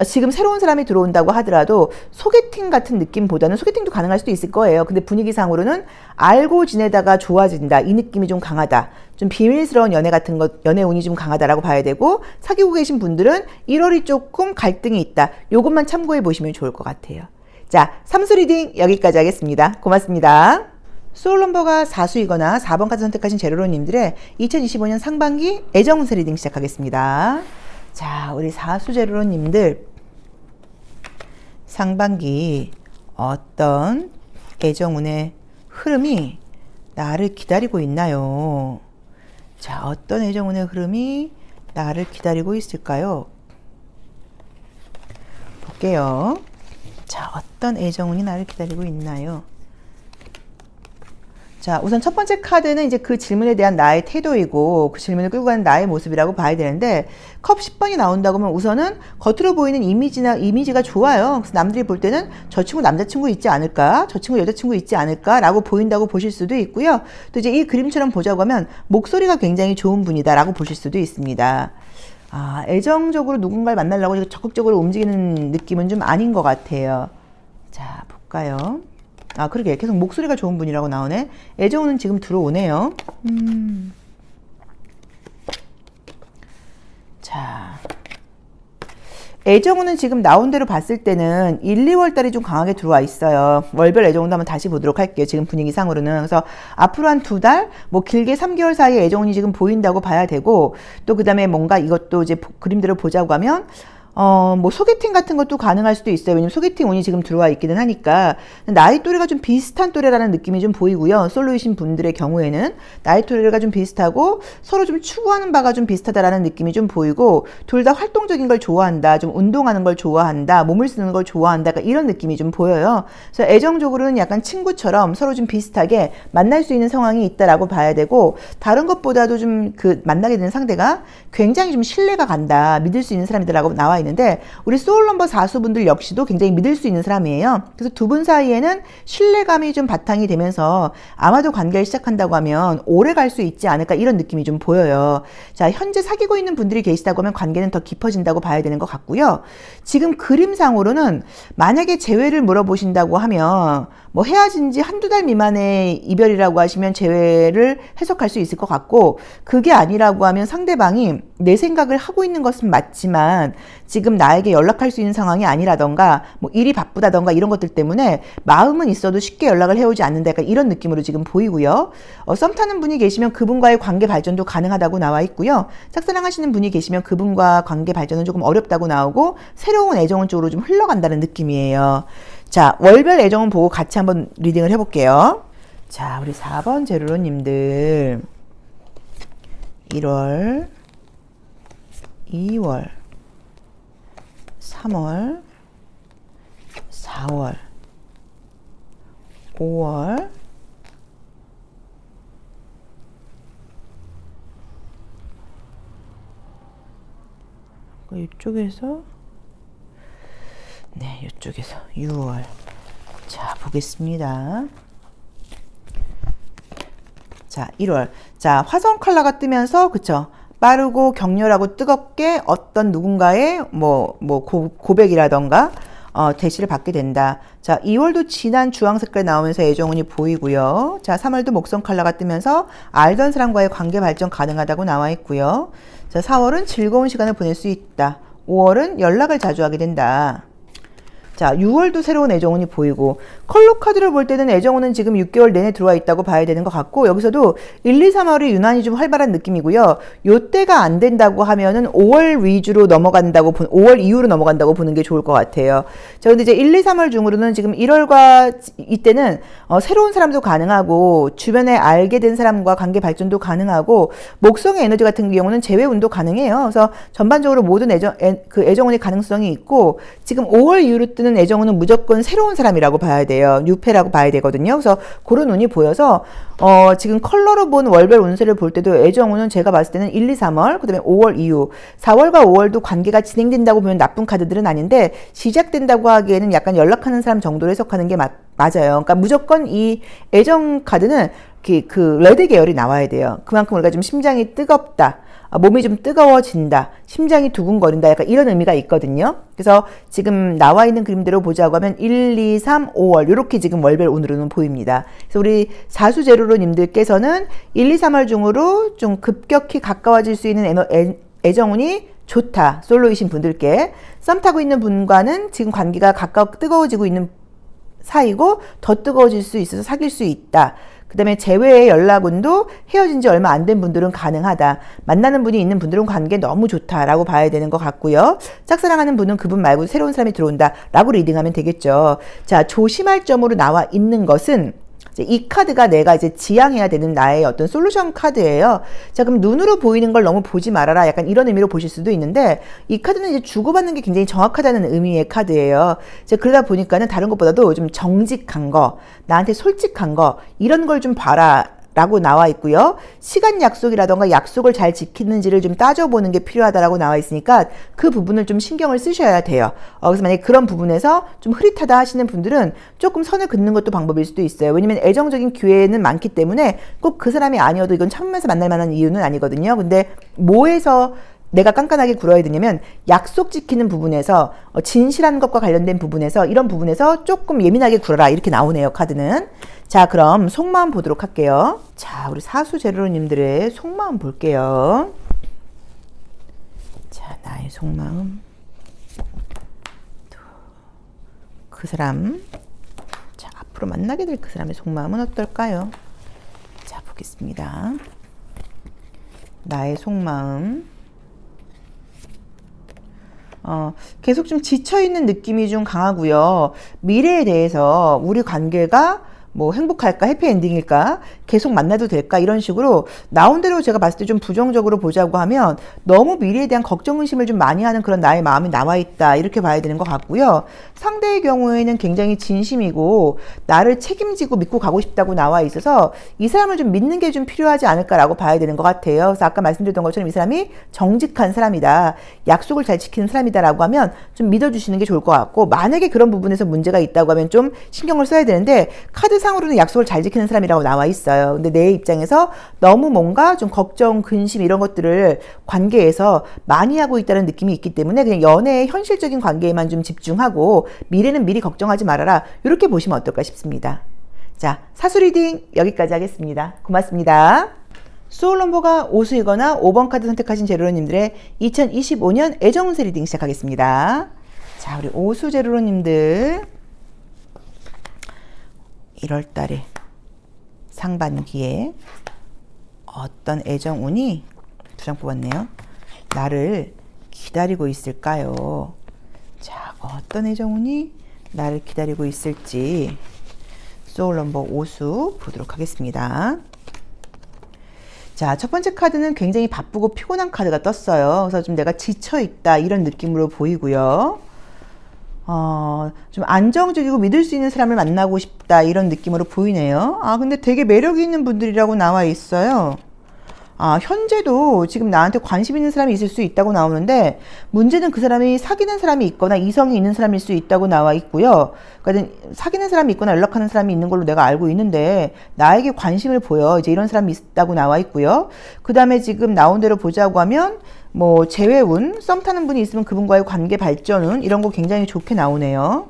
S1: 지금 새로운 사람이 들어온다고 하더라도 소개팅 같은 느낌보다는, 소개팅도 가능할 수도 있을 거예요. 근데 분위기상으로는 알고 지내다가 좋아진다, 이 느낌이 좀 강하다. 좀 비밀스러운 연애 같은 것, 연애 운이 좀 강하다라고 봐야 되고, 사귀고 계신 분들은 1월이 조금 갈등이 있다. 요것만 참고해 보시면 좋을 것 같아요. 자, 삼수 리딩 여기까지 하겠습니다. 고맙습니다. 소울 넘버가 4수이거나 4번까지 선택하신 제로로님들의 2025년 상반기 애정운세 리딩 시작하겠습니다. 자, 우리 4수 제로로님들 상반기 어떤 애정운의 흐름이 나를 기다리고 있나요? 자, 어떤 애정운의 흐름이 나를 기다리고 있을까요? 볼게요. 자, 어떤 애정운이 나를 기다리고 있나요? 자, 우선 첫 번째 카드는 이제 그 질문에 대한 나의 태도이고, 그 질문을 끌고 가는 나의 모습이라고 봐야 되는데, 컵 10번이 나온다고 하면 우선은 겉으로 보이는 이미지가 좋아요. 그래서 남들이 볼 때는 저 친구 남자친구 있지 않을까? 저 친구 여자친구 있지 않을까? 라고 보인다고 보실 수도 있고요. 또 이제 이 그림처럼 보자고 하면 목소리가 굉장히 좋은 분이다 라고 보실 수도 있습니다. 아, 애정적으로 누군가를 만나려고 적극적으로 움직이는 느낌은 좀 아닌 것 같아요. 자, 볼까요? 아, 그러게. 계속 목소리가 좋은 분이라고 나오네. 애정은 지금 들어오네요. 자, 애정운은 지금 나온 대로 봤을 때는 1, 2월 달이 좀 강하게 들어와 있어요. 월별 애정운도 한번 다시 보도록 할게요. 지금 분위기상으로는. 그래서 앞으로 한 2달, 뭐 길게 3개월 사이에 애정운이 지금 보인다고 봐야 되고, 또 그 다음에 뭔가 이것도 이제 그림대로 보자고 하면, 뭐 소개팅 같은 것도 가능할 수도 있어요. 왜냐면 소개팅 운이 지금 들어와 있기는 하니까. 나이 또래가 좀 비슷한 또래라는 느낌이 좀 보이고요. 솔로이신 분들의 경우에는 나이 또래가 좀 비슷하고 서로 좀 추구하는 바가 좀 비슷하다라는 느낌이 좀 보이고, 둘 다 활동적인 걸 좋아한다, 좀 운동하는 걸 좋아한다, 몸을 쓰는 걸 좋아한다, 이런 느낌이 좀 보여요. 그래서 애정적으로는 약간 친구처럼 서로 좀 비슷하게 만날 수 있는 상황이 있다라고 봐야 되고, 다른 것보다도 좀 그 만나게 되는 상대가 굉장히 좀 신뢰가 간다, 믿을 수 있는 사람이다라고 나와 있는데, 우리 소울 넘버 4수분들 역시도 굉장히 믿을 수 있는 사람이에요. 그래서 두 분 사이에는 신뢰감이 좀 바탕이 되면서 아마도 관계를 시작한다고 하면 오래 갈 수 있지 않을까, 이런 느낌이 좀 보여요. 자, 현재 사귀고 있는 분들이 계시다고 하면 관계는 더 깊어진다고 봐야 되는 것 같고요. 지금 그림상으로는 만약에 재회를 물어보신다고 하면 뭐 헤어진 지 한두 달 미만의 이별이라고 하시면 재회를 해석할 수 있을 것 같고, 그게 아니라고 하면 상대방이 내 생각을 하고 있는 것은 맞지만 지금 나에게 연락할 수 있는 상황이 아니라던가 뭐 일이 바쁘다던가 이런 것들 때문에 마음은 있어도 쉽게 연락을 해오지 않는다. 약간 이런 느낌으로 지금 보이고요. 썸 타는 분이 계시면 그분과의 관계 발전도 가능하다고 나와 있고요. 짝사랑하시는 분이 계시면 그분과 관계 발전은 조금 어렵다고 나오고 새로운 애정운 쪽으로 좀 흘러간다는 느낌이에요. 자, 월별 애정운 보고 같이 한번 리딩을 해볼게요. 자, 우리 4번 제로로님들 1월 2월 3월 4월 5월 이쪽에서 네, 이쪽에서 6월. 자, 보겠습니다. 자, 1월. 자, 화성 컬러가 뜨면서, 그쵸? 빠르고 격렬하고 뜨겁게 어떤 누군가의 고백이라던가, 대시를 받게 된다. 자, 2월도 진한 주황 색깔 나오면서 애정운이 보이고요. 자, 3월도 목성 컬러가 뜨면서 알던 사람과의 관계 발전 가능하다고 나와 있고요. 자, 4월은 즐거운 시간을 보낼 수 있다. 5월은 연락을 자주 하게 된다. 자, 6월도 새로운 애정운이 보이고 컬러 카드를 볼 때는 애정운은 지금 6개월 내내 들어와 있다고 봐야 되는 것 같고 여기서도 1, 2, 3월이 유난히 좀 활발한 느낌이고요. 요때가 안 된다고 하면은 5월 위주로 넘어간다고 5월 이후로 넘어간다고 보는 게 좋을 것 같아요. 자, 근데 이제 1, 2, 3월 중으로는 지금 1월과 이때는 새로운 사람도 가능하고 주변에 알게 된 사람과 관계 발전도 가능하고 목성의 에너지 같은 경우는 재회운도 가능해요. 그래서 전반적으로 모든 애정운의 가능성이 있고 지금 5월 이후로 뜨는 애정운은 무조건 새로운 사람이라고 봐야 돼요. 뉴페라고 봐야 되거든요. 그래서 그런 운이 보여서 지금 컬러로 본 월별 운세를 볼 때도 애정운은 제가 봤을 때는 1, 2, 3월, 그 다음에 5월 이후 4월과 5월도 관계가 진행된다고 보면 나쁜 카드들은 아닌데 시작된다고 하기에는 약간 연락하는 사람 정도로 해석하는 게 맞아요. 그러니까 무조건 이 애정 카드는 그 레드 계열이 나와야 돼요. 그만큼 우리가 좀 심장이 뜨겁다. 몸이 좀 뜨거워진다. 심장이 두근거린다. 약간 이런 의미가 있거든요. 그래서 지금 나와 있는 그림대로 보자고 하면 1, 2, 3, 5월 이렇게 지금 월별 운으로는 보입니다. 그래서 우리 사수제로로님들께서는 1, 2, 3월 중으로 좀 급격히 가까워질 수 있는 애정운이 좋다. 솔로이신 분들께 썸 타고 있는 분과는 지금 관계가 뜨거워지고 있는 사이고 더 뜨거워질 수 있어서 사귈 수 있다. 그 다음에 재회의 연락운도 헤어진 지 얼마 안 된 분들은 가능하다. 만나는 분이 있는 분들은 관계 너무 좋다라고 봐야 되는 것 같고요. 짝사랑하는 분은 그분 말고 새로운 사람이 들어온다 라고 리딩하면 되겠죠. 자, 조심할 점으로 나와 있는 것은 이 카드가 내가 이제 지향해야 되는 나의 어떤 솔루션 카드예요. 자, 그럼 눈으로 보이는 걸 너무 보지 말아라. 약간 이런 의미로 보실 수도 있는데 이 카드는 이제 주고받는 게 굉장히 정확하다는 의미의 카드예요. 자, 그러다 보니까는 다른 것보다도 좀 정직한 거, 나한테 솔직한 거 이런 걸 좀 봐라. 라고 나와 있고요. 시간 약속이라던가 약속을 잘 지키는지를 좀 따져보는 게 필요하다라고 나와 있으니까 그 부분을 좀 신경을 쓰셔야 돼요. 그래서 만약에 그런 부분에서 좀 흐릿하다 하시는 분들은 조금 선을 긋는 것도 방법일 수도 있어요. 왜냐면 애정적인 기회는 많기 때문에 꼭 그 사람이 아니어도 이건 참으면서 만날 만한 이유는 아니거든요. 근데 뭐에서 내가 깐깐하게 굴어야 되냐면 약속 지키는 부분에서 진실한 것과 관련된 부분에서 이런 부분에서 조금 예민하게 굴어라 이렇게 나오네요. 카드는. 자, 그럼 속마음 보도록 할게요. 자, 우리 사수제로님들의 속마음 볼게요. 자, 나의 속마음. 그 사람. 자, 앞으로 만나게 될 그 사람의 속마음은 어떨까요? 자, 보겠습니다. 나의 속마음. 계속 좀 지쳐있는 느낌이 좀 강하고요. 미래에 대해서 우리 관계가 뭐 행복할까, 해피엔딩일까, 계속 만나도 될까 이런 식으로 나온 대로 제가 봤을 때 좀 부정적으로 보자고 하면 너무 미래에 대한 걱정 의심을 좀 많이 하는 그런 나의 마음이 나와 있다 이렇게 봐야 되는 것 같고요. 상대의 경우에는 굉장히 진심이고 나를 책임지고 믿고 가고 싶다고 나와 있어서 이 사람을 좀 믿는 게 좀 필요하지 않을까라고 봐야 되는 것 같아요. 그래서 아까 말씀드렸던 것처럼 이 사람이 정직한 사람이다, 약속을 잘 지키는 사람이다라고 하면 좀 믿어주시는 게 좋을 것 같고, 만약에 그런 부분에서 문제가 있다고 하면 좀 신경을 써야 되는데 카드 상으로는 약속을 잘 지키는 사람이라고 나와 있어요. 근데 내 입장에서 너무 뭔가 좀 걱정, 근심 이런 것들을 관계에서 많이 하고 있다는 느낌이 있기 때문에 그냥 연애의 현실적인 관계에만 좀 집중하고 미래는 미리 걱정하지 말아라 이렇게 보시면 어떨까 싶습니다. 자, 사수 리딩 여기까지 하겠습니다. 고맙습니다. 소울 넘버가 오수이거나 5번 카드 선택하신 제로로님들의 2025년 애정운세 리딩 시작하겠습니다. 자, 우리 오수 제로로님들 1월달에 상반기에 어떤 애정운이 두 장 뽑았네요. 나를 기다리고 있을까요? 자, 어떤 애정운이 나를 기다리고 있을지 소울 넘버 오수 보도록 하겠습니다. 자, 첫 번째 카드는 굉장히 바쁘고 피곤한 카드가 떴어요. 그래서 좀 내가 지쳐있다 이런 느낌으로 보이고요. 좀 안정적이고 믿을 수 있는 사람을 만나고 싶다 이런 느낌으로 보이네요. 근데 되게 매력이 있는 분들이라고 나와 있어요. 현재도 지금 나한테 관심 있는 사람이 있을 수 있다고 나오는데 문제는 그 사람이 사귀는 사람이 있거나 이성이 있는 사람일 수 있다고 나와 있고요. 그러니까 사귀는 사람이 있거나 연락하는 사람이 있는 걸로 내가 알고 있는데 나에게 관심을 보여. 이제 이런 사람이 있다고 나와 있고요. 그 다음에 지금 나온 대로 보자고 하면 뭐 재회운, 썸 타는 분이 있으면 그분과의 관계 발전운 이런 거 굉장히 좋게 나오네요.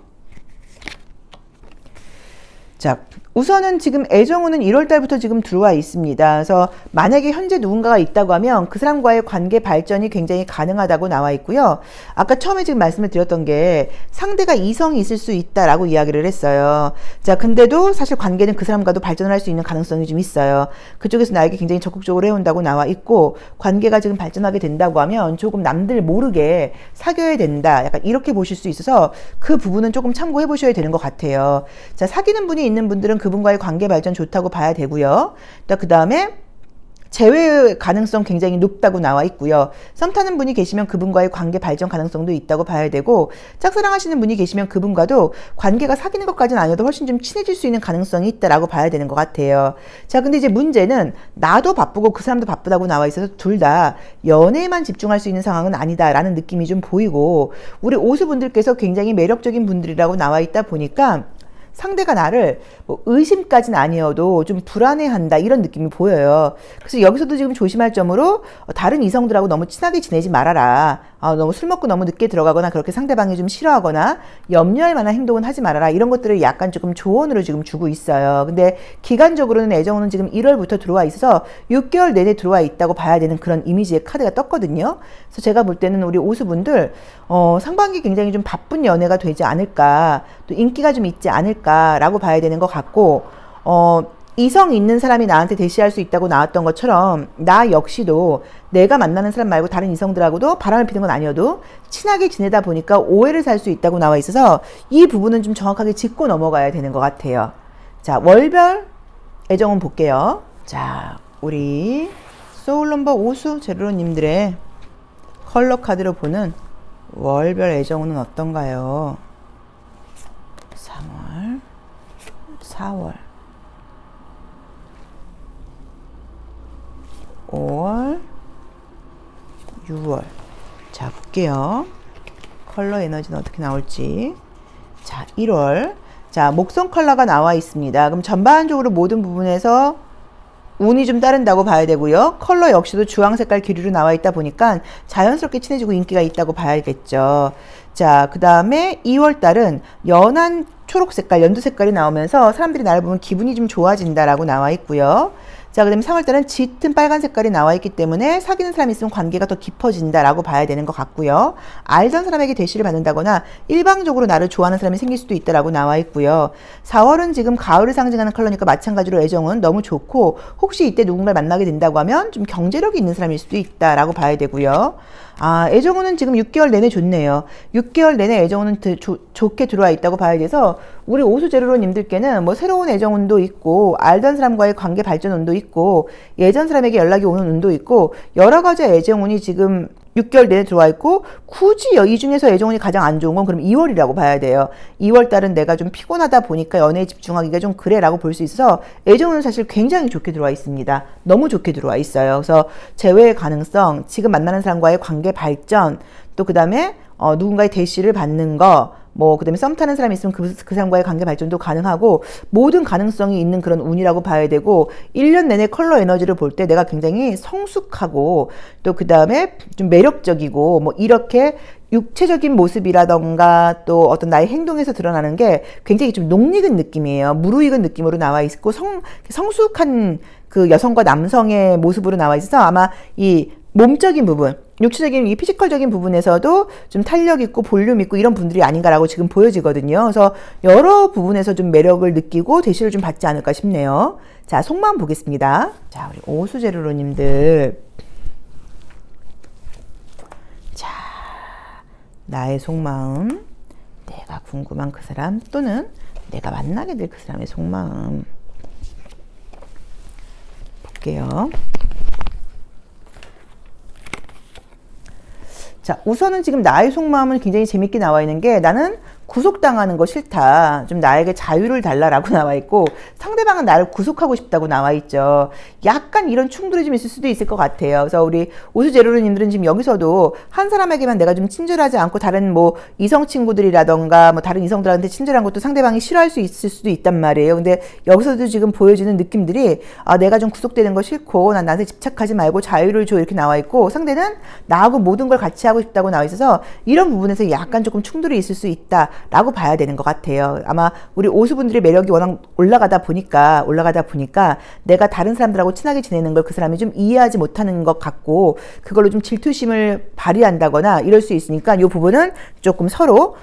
S1: 자, 우선은 지금 애정운은 1월달부터 지금 들어와 있습니다. 그래서 만약에 현재 누군가가 있다고 하면 그 사람과의 관계 발전이 굉장히 가능하다고 나와 있고요. 아까 처음에 지금 말씀을 드렸던 게 상대가 이성이 있을 수 있다라고 이야기를 했어요. 자, 근데도 사실 관계는 그 사람과도 발전을 할 수 있는 가능성이 좀 있어요. 그쪽에서 나에게 굉장히 적극적으로 해온다고 나와 있고 관계가 지금 발전하게 된다고 하면 조금 남들 모르게 사귀어야 된다. 약간 이렇게 보실 수 있어서 그 부분은 조금 참고해 보셔야 되는 것 같아요. 자, 사귀는 분이 있는 분들은 그분과의 관계 발전 좋다고 봐야 되고요. 그 다음에 재회 가능성 굉장히 높다고 나와 있고요. 썸 타는 분이 계시면 그분과의 관계 발전 가능성도 있다고 봐야 되고 짝사랑하시는 분이 계시면 그분과도 관계가 사귀는 것까지는 아니어도 훨씬 좀 친해질 수 있는 가능성이 있다라고 봐야 되는 것 같아요. 자, 근데 이제 문제는 나도 바쁘고 그 사람도 바쁘다고 나와 있어서 둘 다 연애에만 집중할 수 있는 상황은 아니다라는 느낌이 좀 보이고 우리 오수분들께서 굉장히 매력적인 분들이라고 나와 있다 보니까 상대가 나를 뭐 의심까지는 아니어도 좀 불안해한다 이런 느낌이 보여요. 그래서 여기서도 지금 조심할 점으로 다른 이성들하고 너무 친하게 지내지 말아라. 너무 술 먹고 너무 늦게 들어가거나 그렇게 상대방이 좀 싫어하거나 염려할 만한 행동은 하지 말아라. 이런 것들을 약간 조금 조언으로 지금 주고 있어요. 근데 기간적으로는 애정운은 지금 1월부터 들어와 있어서 6개월 내내 들어와 있다고 봐야 되는 그런 이미지의 카드가 떴거든요. 그래서 제가 볼 때는 우리 오수분들 상반기 굉장히 좀 바쁜 연애가 되지 않을까, 또 인기가 좀 있지 않을까라고 봐야 되는 것 같고 이성 있는 사람이 나한테 대시할 수 있다고 나왔던 것처럼 나 역시도 내가 만나는 사람 말고 다른 이성들하고도 바람을 피는 건 아니어도 친하게 지내다 보니까 오해를 살 수 있다고 나와 있어서 이 부분은 좀 정확하게 짚고 넘어가야 되는 것 같아요. 자, 월별 애정운 볼게요. 자, 우리 소울 넘버 오수 제로로님들의 컬러 카드로 보는 월별 애정운은 어떤가요? 3월, 4월, 5월, 6월. 자, 볼게요. 컬러 에너지는 어떻게 나올지. 자, 1월. 자, 목성 컬러가 나와 있습니다. 그럼 전반적으로 모든 부분에서 운이 좀 따른다고 봐야 되고요. 컬러 역시도 주황 색깔 기류로 나와 있다 보니까 자연스럽게 친해지고 인기가 있다고 봐야겠죠. 자, 그 다음에 2월 달은 연한 초록 색깔, 연두 색깔이 나오면서 사람들이 나를 보면 기분이 좀 좋아진다라고 나와 있고요. 자, 그 다음에 3월달은 짙은 빨간 색깔이 나와 있기 때문에 사귀는 사람이 있으면 관계가 더 깊어진다라고 봐야 되는 것 같고요. 알던 사람에게 대시를 받는다거나 일방적으로 나를 좋아하는 사람이 생길 수도 있다라고 나와 있고요. 4월은 지금 가을을 상징하는 컬러니까 마찬가지로 애정은 너무 좋고 혹시 이때 누군가를 만나게 된다고 하면 좀 경제력이 있는 사람일 수도 있다라고 봐야 되고요. 애정운은 지금 6개월 내내 좋네요. 6개월 내내 애정운은 좋게 들어와 있다고 봐야 돼서 우리 오수제로로님들께는 뭐 새로운 애정운도 있고 알던 사람과의 관계 발전운도 있고 예전 사람에게 연락이 오는 운도 있고 여러 가지 애정운이 지금 6개월 내내 들어와 있고 굳이 이 중에서 애정운이 가장 안 좋은 건 그럼 2월이라고 봐야 돼요. 2월 달은 내가 좀 피곤하다 보니까 연애에 집중하기가 좀 그래라고 볼 수 있어서 애정운은 사실 굉장히 좋게 들어와 있습니다. 너무 좋게 들어와 있어요. 그래서 재회의 가능성, 지금 만나는 사람과의 관계 발전, 또 그 다음에 누군가의 대시를 받는 거, 뭐 그다음에 썸 타는 사람이 있으면 그 사람과의 관계 발전도 가능하고 모든 가능성이 있는 그런 운이라고 봐야 되고 1년 내내 컬러 에너지를 볼 때 내가 굉장히 성숙하고 또 그다음에 좀 매력적이고 뭐 이렇게 육체적인 모습이라던가 또 어떤 나의 행동에서 드러나는 게 굉장히 좀 녹익은 느낌이에요. 무르익은 느낌으로 나와 있고 성숙한 그 여성과 남성의 모습으로 나와 있어서 아마 이 몸적인 부분, 육체적인 이 피지컬적인 부분에서도 좀 탄력 있고 볼륨 있고 이런 분들이 아닌가라고 지금 보여지거든요. 그래서 여러 부분에서 좀 매력을 느끼고 대시를 좀 받지 않을까 싶네요. 자, 속마음 보겠습니다. 자, 우리 오수제로로님들. 자, 나의 속마음, 내가 궁금한 그 사람 또는 내가 만나게 될 그 사람의 속마음 볼게요. 자, 우선은 지금 나의 속마음은 굉장히 재밌게 나와 있는 게 나는 구속당하는 거 싫다. 좀 나에게 자유를 달라라고 나와 있고 상대방은 나를 구속하고 싶다고 나와 있죠. 약간 이런 충돌이 좀 있을 수도 있을 것 같아요. 그래서 우리 오수제로님들은 지금 여기서도 한 사람에게만 내가 좀 친절하지 않고 다른 뭐 이성 친구들이라던가 뭐 다른 이성들한테 친절한 것도 상대방이 싫어할 수 있을 수도 있단 말이에요. 근데 여기서도 지금 보여지는 느낌들이 아, 내가 좀 구속되는 거 싫고 난 나한테 집착하지 말고 자유를 줘 이렇게 나와 있고 상대는 나하고 모든 걸 같이 하고 싶다고 나와 있어서 이런 부분에서 약간 조금 충돌이 있을 수 있다. 라고 봐야 되는 것 같아요. 아마 우리 오수분들의 매력이 워낙 올라가다 보니까 내가 다른 사람들하고 친하게 지내는 걸 그 사람이 좀 이해하지 못하는 것 같고 그걸로 좀 질투심을 발휘한다거나 이럴 수 있으니까 이 부분은 조금 서로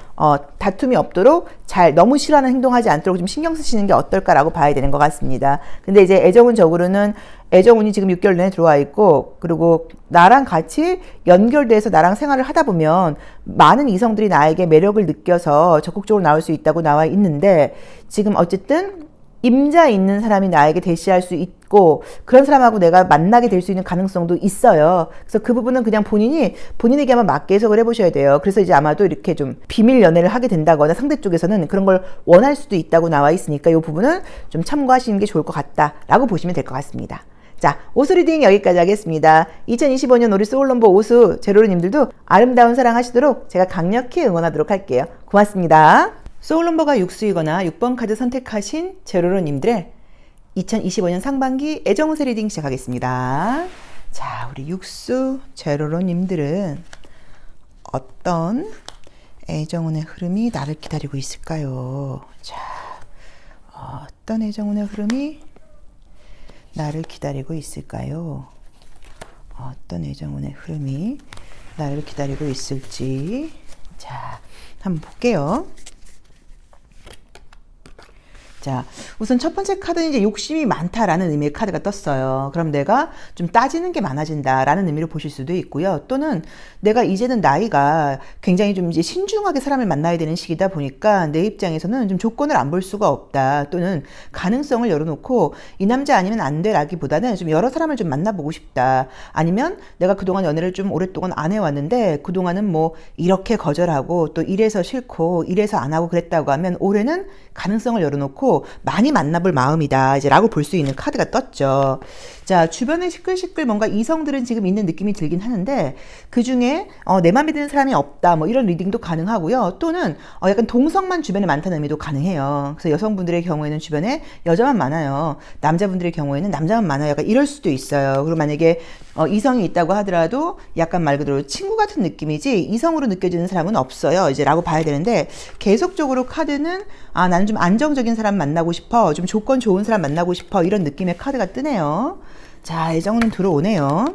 S1: 다툼이 없도록 잘 너무 싫어하는 행동하지 않도록 좀 신경 쓰시는 게 어떨까라고 봐야 되는 것 같습니다. 근데 이제 애정운적으로는 애정운이 지금 6개월 내내 들어와 있고 그리고 나랑 같이 연결돼서 나랑 생활을 하다 보면 많은 이성들이 나에게 매력을 느껴서 적극적으로 나올 수 있다고 나와 있는데 지금 어쨌든 임자 있는 사람이 나에게 대시할 수 있고 그런 사람하고 내가 만나게 될 수 있는 가능성도 있어요. 그래서 그 부분은 그냥 본인에게 한번 맞게 해석을 해보셔야 돼요. 그래서 이제 아마도 이렇게 좀 비밀 연애를 하게 된다거나 상대 쪽에서는 그런 걸 원할 수도 있다고 나와 있으니까 이 부분은 좀 참고하시는 게 좋을 것 같다라고 보시면 될 것 같습니다. 자, 오수 리딩 여기까지 하겠습니다. 2025년 우리 소울넘버 오수 제로님들도 아름다운 사랑 하시도록 제가 강력히 응원하도록 할게요. 고맙습니다. 소울넘버가 6수이거나 6번 카드 선택하신 제로님들의 2025년 상반기 애정운세 리딩 시작하겠습니다. 자, 우리 6수 제로님들은 어떤 애정운의 흐름이 나를 기다리고 있을까요? 자, 어떤 애정운의 흐름이 나를 기다리고 있을까요? 어떤 애정운의 흐름이 나를 기다리고 있을지 자, 한번 볼게요. 자, 우선 첫 번째 카드는 이제 욕심이 많다라는 의미의 카드가 떴어요. 그럼 내가 좀 따지는 게 많아진다라는 의미로 보실 수도 있고요. 또는 내가 이제는 나이가 굉장히 좀 이제 신중하게 사람을 만나야 되는 시기다 보니까 내 입장에서는 좀 조건을 안 볼 수가 없다. 또는 가능성을 열어놓고 이 남자 아니면 안 돼라기보다는 좀 여러 사람을 좀 만나보고 싶다. 아니면 내가 그동안 연애를 좀 오랫동안 안 해왔는데 그동안은 뭐 이렇게 거절하고 또 이래서 싫고 이래서 안 하고 그랬다고 하면 올해는 가능성을 열어놓고 많이 만나볼 마음이다 이제 라고 볼 수 있는 카드가 떴죠. 자, 주변에 시끌시끌 뭔가 이성들은 지금 있는 느낌이 들긴 하는데 그 중에 내 맘에 드는 사람이 없다 뭐 이런 리딩도 가능하고요. 또는 약간 동성만 주변에 많다는 의미도 가능해요. 그래서 여성분들의 경우에는 주변에 여자만 많아요. 남자분들의 경우에는 남자만 많아요. 약간 이럴 수도 있어요. 그리고 만약에 이성이 있다고 하더라도 약간 말 그대로 친구 같은 느낌이지 이성으로 느껴지는 사람은 없어요. 이제 라고 봐야 되는데 계속적으로 카드는 나는 좀 안정적인 사람 만나고 싶어. 좀 조건 좋은 사람 만나고 싶어. 이런 느낌의 카드가 뜨네요. 자, 애정은 들어오네요.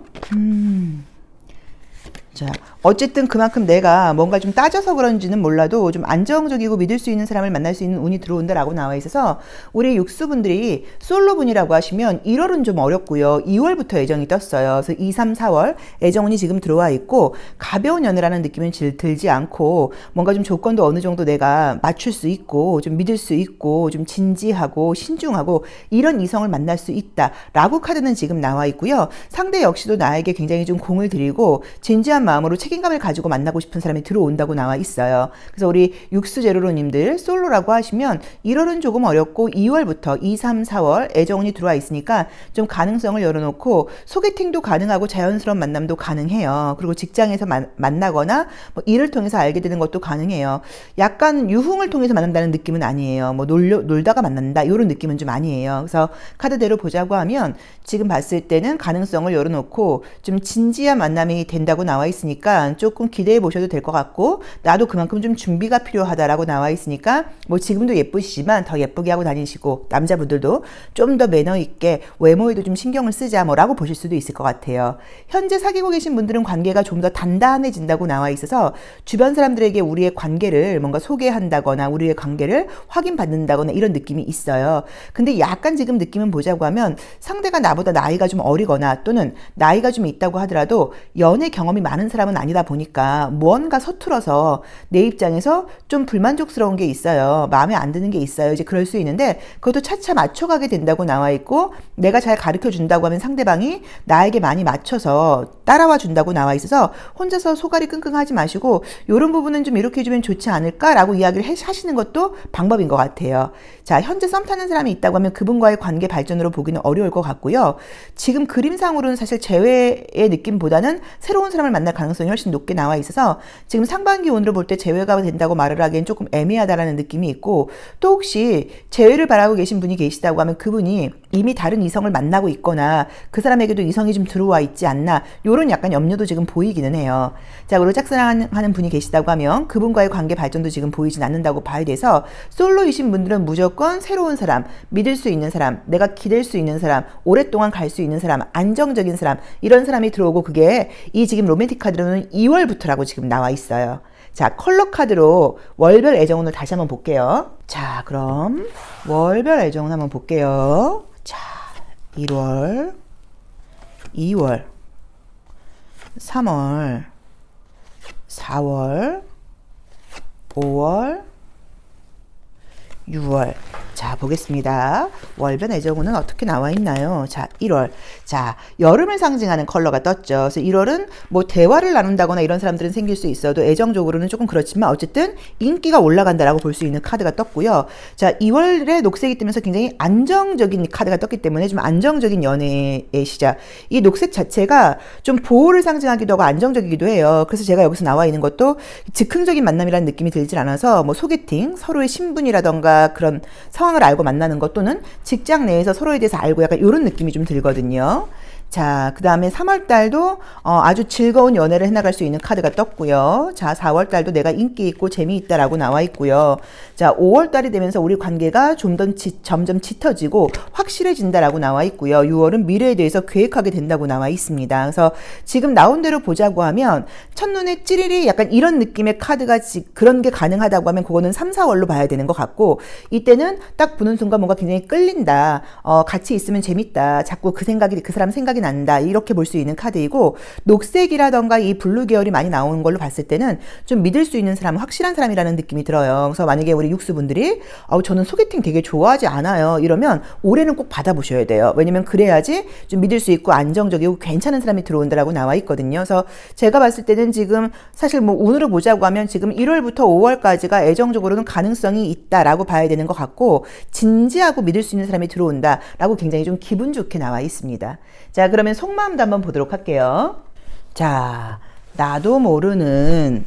S1: 자, 어쨌든 그만큼 내가 뭔가 좀 따져서 그런지는 몰라도 좀 안정적이고 믿을 수 있는 사람을 만날 수 있는 운이 들어온다라고 나와 있어서 우리 육수분들이 솔로분이라고 하시면 1월은 좀 어렵고요. 2월부터 애정이 떴어요. 그래서 2, 3, 4월 애정운이 지금 들어와 있고 가벼운 연애라는 느낌은 들지 않고 뭔가 좀 조건도 어느 정도 내가 맞출 수 있고 좀 믿을 수 있고 좀 진지하고 신중하고 이런 이성을 만날 수 있다라고 카드는 지금 나와 있고요. 상대 역시도 나에게 굉장히 좀 공을 들이고 진지한 마음으로 책임감을 가지고 만나고 싶은 사람이 들어온다고 나와 있어요. 그래서 우리 육수제로로님들 솔로라고 하시면 1월은 조금 어렵고 2월부터 2, 3, 4월 애정운이 들어와 있으니까 좀 가능성을 열어놓고 소개팅도 가능하고 자연스러운 만남도 가능해요. 그리고 직장에서 만나거나 뭐 일을 통해서 알게 되는 것도 가능해요. 약간 유흥을 통해서 만난다는 느낌은 아니에요. 뭐 놀다가 만난다 이런 느낌은 좀 아니에요. 그래서 카드대로 보자고 하면 지금 봤을 때는 가능성을 열어놓고 좀 진지한 만남이 된다고 나와 있으니까 있으니까 조금 기대해 보셔도 될 것 같고, 나도 그만큼 좀 준비가 필요하다라고 나와 있으니까 뭐 지금도 예쁘시지만 더 예쁘게 하고 다니시고, 남자분들도 좀 더 매너 있게 외모에도 좀 신경을 쓰자 뭐라고 보실 수도 있을 것 같아요. 현재 사귀고 계신 분들은 관계가 좀 더 단단해진다고 나와 있어서 주변 사람들에게 우리의 관계를 뭔가 소개한다거나 우리의 관계를 확인받는다거나 이런 느낌이 있어요. 근데 약간 지금 느낌은 보자고 하면 상대가 나보다 나이가 좀 어리거나 또는 나이가 좀 있다고 하더라도 연애 경험이 많은 사람은 아니다 보니까 무언가 서툴어서 내 입장에서 좀 불만족스러운 게 있어요. 마음에 안 드는 게 있어요. 이제 그럴 수 있는데 그것도 차차 맞춰가게 된다고 나와 있고, 내가 잘 가르쳐 준다고 하면 상대방이 나에게 많이 맞춰서 따라와 준다고 나와 있어서 혼자서 소갈이 끙끙하지 마시고 이런 부분은 좀 이렇게 해주면 좋지 않을까라고 이야기를 하시는 것도 방법인 것 같아요. 자, 현재 썸 타는 사람이 있다고 하면 그분과의 관계 발전으로 보기는 어려울 것 같고요. 지금 그림상으로는 사실 재회의 느낌보다는 새로운 사람을 만날 가능성이 훨씬 높게 나와 있어서 지금 상반기 운으로 볼 때 재회가 된다고 말을 하기엔 조금 애매하다라는 느낌이 있고, 또 혹시 재회를 바라고 계신 분이 계시다고 하면 그분이 이미 다른 이성을 만나고 있거나 그 사람에게도 이성이 좀 들어와 있지 않나, 요런 약간 염려도 지금 보이기는 해요. 자, 그리고 짝사랑하는 분이 계시다고 하면 그분과의 관계 발전도 지금 보이진 않는다고 봐야 돼서, 솔로이신 분들은 무조건 새로운 사람, 믿을 수 있는 사람, 내가 기댈 수 있는 사람, 오랫동안 갈 수 있는 사람, 안정적인 사람, 이런 사람이 들어오고, 그게 이 지금 로맨틱 카드로는 2월부터라고 지금 나와 있어요. 자, 컬러 카드로 월별 애정운을 다시 한번 볼게요. 자, 그럼 월별 애정운 한번 볼게요. 자, 1월, 2월, 3월, 4월, 5월, 6월. 자, 보겠습니다. 월별 애정운은 어떻게 나와 있나요? 자, 1월. 자, 여름을 상징하는 컬러가 떴죠. 그래서 1월은 뭐 대화를 나눈다거나 이런 사람들은 생길 수 있어도 애정적으로는 조금 그렇지만 어쨌든 인기가 올라간다라고 볼 수 있는 카드가 떴고요. 자, 2월에 녹색이 뜨면서 굉장히 안정적인 카드가 떴기 때문에 좀 안정적인 연애의 시작. 이 녹색 자체가 좀 보호를 상징하기도 하고 안정적이기도 해요. 그래서 제가 여기서 나와 있는 것도 즉흥적인 만남이라는 느낌이 들질 않아서 뭐 소개팅, 서로의 신분이라던가 그런 상황을 알고 만나는 것, 또는 직장 내에서 서로에 대해서 알고 약간 이런 느낌이 좀 들거든요. 자, 그 다음에 3월달도 아주 즐거운 연애를 해나갈 수 있는 카드가 떴고요. 자, 4월달도 내가 인기 있고 재미있다라고 나와 있고요. 자, 5월달이 되면서 우리 관계가 점점 짙어지고 확실해진다라고 나와 있고요. 6월은 미래에 대해서 계획하게 된다고 나와 있습니다. 그래서 지금 나온 대로 보자고 하면 첫눈에 찌리리 약간 이런 느낌의 카드가 그런 게 가능하다고 하면 그거는 3, 4월로 봐야 되는 것 같고, 이때는 딱 보는 순간 뭔가 굉장히 끌린다. 같이 있으면 재밌다. 자꾸 그 사람 생각이 난다, 이렇게 볼 수 있는 카드이고, 녹색이라던가 이 블루 계열이 많이 나오는 걸로 봤을 때는 좀 믿을 수 있는 사람, 확실한 사람이라는 느낌이 들어요. 그래서 만약에 우리 육수분들이 저는 소개팅 되게 좋아하지 않아요, 이러면 올해는 꼭 받아보셔야 돼요. 왜냐면 그래야지 좀 믿을 수 있고 안정적이고 괜찮은 사람이 들어온다라고 나와 있거든요. 그래서 제가 봤을 때는 지금 사실 뭐 운으로 보자고 하면 지금 1월부터 5월까지가 애정적으로는 가능성이 있다라고 봐야 되는 것 같고, 진지하고 믿을 수 있는 사람이 들어온다라고 굉장히 좀 기분 좋게 나와 있습니다. 자, 그러면 속마음도 한번 보도록 할게요. 자, 나도 모르는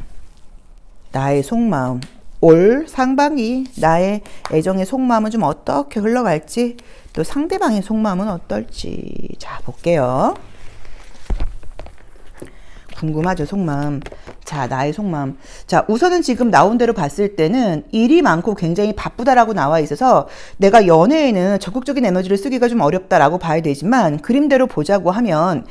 S1: 나의 속마음. 올 상반기 나의 애정의 속마음은 좀 어떻게 흘러갈지, 또 상대방의 속마음은 어떨지. 자, 볼게요. 궁금하죠, 속마음. 자, 나의 속마음. 자, 우선은 지금 나온 대로 봤을 때는 일이 많고 굉장히 바쁘다라고 나와 있어서 내가 연애에는 적극적인 에너지를 쓰기가 좀 어렵다라고 봐야 되지만, 그림대로 보자고 하면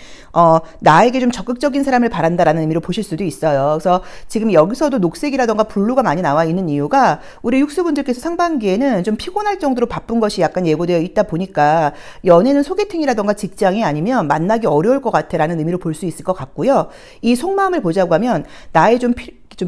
S1: 나에게 좀 적극적인 사람을 바란다라는 의미로 보실 수도 있어요. 그래서 지금 여기서도 녹색이라던가 블루가 많이 나와 있는 이유가, 우리 육수분들께서 상반기에는 좀 피곤할 정도로 바쁜 것이 약간 예고되어 있다 보니까 연애는 소개팅이라던가 직장이 아니면 만나기 어려울 것 같아라는 의미로 볼 수 있을 것 같고요. 이 속마음을 보자고 하면 나의 좀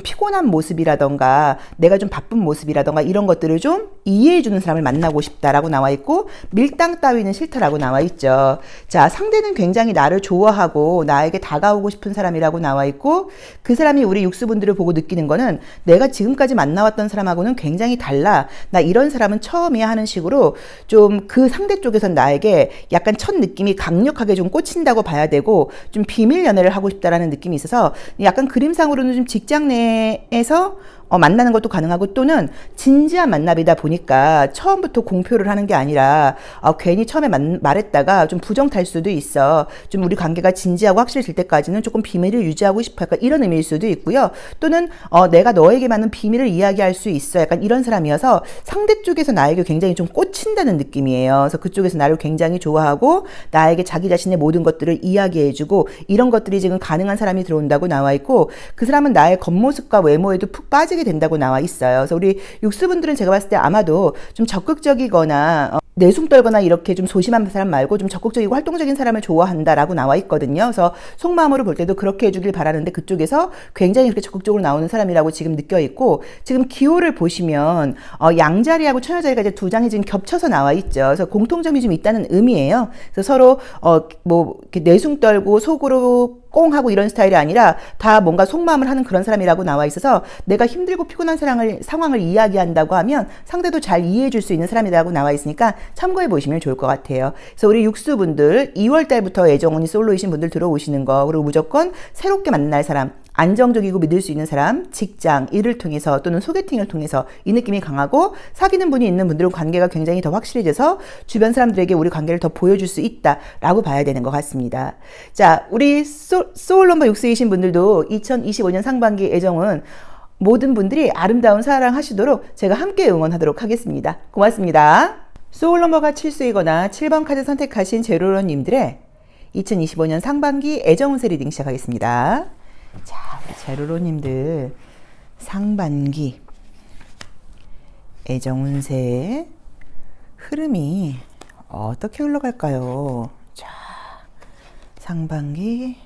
S1: 피곤한 모습이라던가 내가 좀 바쁜 모습이라던가 이런 것들을 좀 이해해주는 사람을 만나고 싶다라고 나와 있고, 밀당 따위는 싫다라고 나와 있죠. 자, 상대는 굉장히 나를 좋아하고 나에게 다가오고 싶은 사람이라고 나와 있고, 그 사람이 우리 육수분들을 보고 느끼는 거는 내가 지금까지 만나왔던 사람하고는 굉장히 달라, 나 이런 사람은 처음이야 하는 식으로 좀 그 상대 쪽에선 나에게 약간 첫 느낌이 강력하게 좀 꽂힌다고 봐야 되고, 좀 비밀 연애를 하고 싶다라는 느낌이 있어서 약간 그림상으로는 좀 직장 내에서 만나는 것도 가능하고 또는 진지한 만남이다 보니까 처음부터 공표를 하는 게 아니라 괜히 처음에 말했다가 좀 부정 탈 수도 있어. 좀 우리 관계가 진지하고 확실해질 때까지는 조금 비밀을 유지하고 싶어. 약간 이런 의미일 수도 있고요. 또는 내가 너에게만은 비밀을 이야기할 수 있어. 약간 이런 사람이어서 상대 쪽에서 나에게 굉장히 좀 꽂힌다는 느낌이에요. 그래서 그쪽에서 나를 굉장히 좋아하고 나에게 자기 자신의 모든 것들을 이야기해주고 이런 것들이 지금 가능한 사람이 들어온다고 나와 있고 그 사람은 나의 겉모습과 외모에도 푹 빠지게 된다고 나와 있어요. 그래서 우리 육수분들은 제가 봤을 때 아마도 좀 적극적이거나 내숭 떨거나 이렇게 좀 소심한 사람 말고 좀 적극적이고 활동적인 사람을 좋아한다라고 나와 있거든요. 그래서 속마음으로 볼 때도 그렇게 해주길 바라는데 그쪽에서 굉장히 그렇게 적극적으로 나오는 사람이라고 지금 느껴 있고 지금 기호를 보시면 양자리하고 처녀자리가 이제 두 장이 지금 겹쳐서 나와 있죠. 그래서 공통점이 좀 있다는 의미예요. 그래서 서로 이렇게 내숭 떨고 속으로 꽁 하고 이런 스타일이 아니라 다 뭔가 속마음을 하는 그런 사람이라고 나와 있어서 내가 힘들고 피곤한 상황을 이야기한다고 하면 상대도 잘 이해해 줄 수 있는 사람이라고 나와 있으니까 참고해 보시면 좋을 것 같아요. 그래서 우리 육수분들 2월 달부터 애정운이 솔로이신 분들 들어오시는 거 그리고 무조건 새롭게 만날 사람 안정적이고 믿을 수 있는 사람, 직장, 일을 통해서 또는 소개팅을 통해서 이 느낌이 강하고 사귀는 분이 있는 분들은 관계가 굉장히 더 확실해져서 주변 사람들에게 우리 관계를 더 보여줄 수 있다라고 봐야 되는 것 같습니다. 자, 우리 소울 넘버 6세이신 분들도 2025년 상반기 애정은 모든 분들이 아름다운 사랑 하시도록 제가 함께 응원하도록 하겠습니다. 고맙습니다. 소울 넘버가 7수이거나 7번 카드 선택하신 제로로님들의 2025년 상반기 애정운세 리딩 시작하겠습니다. 자, 우리 제로로님들 상반기 애정운세의 흐름이 어떻게 흘러갈까요? 자, 상반기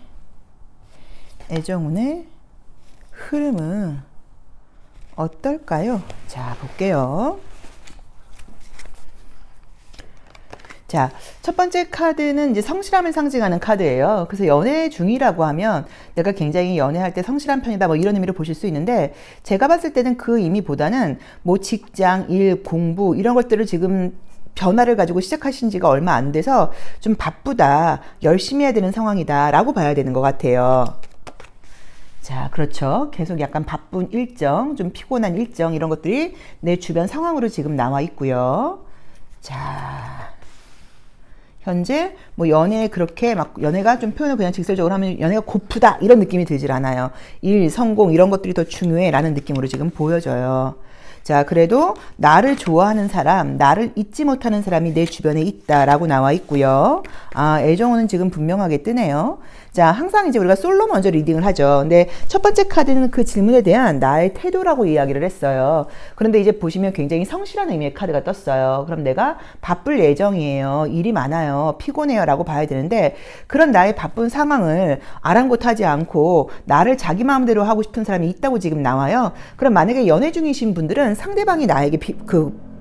S1: 애정운의 흐름은 어떨까요? 자, 볼게요. 자, 첫 번째 카드는 이제 성실함을 상징하는 카드예요. 그래서 연애 중이라고 하면 내가 굉장히 연애할 때 성실한 편이다 뭐 이런 의미로 보실 수 있는데 제가 봤을 때는 그 의미보다는 뭐 직장, 일, 공부 이런 것들을 지금 변화를 가지고 시작하신 지가 얼마 안 돼서 좀 바쁘다, 열심히 해야 되는 상황이다 라고 봐야 되는 것 같아요. 자, 그렇죠. 계속 약간 바쁜 일정, 좀 피곤한 일정 이런 것들이 내 주변 상황으로 지금 나와 있고요. 자, 현재 뭐 연애 그렇게 막 연애가 좀 표현을 그냥 직설적으로 하면 연애가 고프다 이런 느낌이 들질 않아요. 일, 성공 이런 것들이 더 중요해 라는 느낌으로 지금 보여져요. 자, 그래도 나를 좋아하는 사람, 나를 잊지 못하는 사람이 내 주변에 있다라고 나와 있고요. 아, 애정운은 지금 분명하게 뜨네요. 자, 항상 이제 우리가 솔로 먼저 리딩을 하죠. 근데 첫 번째 카드는 그 질문에 대한 나의 태도라고 이야기를 했어요. 그런데 이제 보시면 굉장히 성실한 의미의 카드가 떴어요. 그럼 내가 바쁠 예정이에요. 일이 많아요. 피곤해요. 라고 봐야 되는데 그런 나의 바쁜 상황을 아랑곳하지 않고 나를 자기 마음대로 하고 싶은 사람이 있다고 지금 나와요. 그럼 만약에 연애 중이신 분들은 상대방이 나에게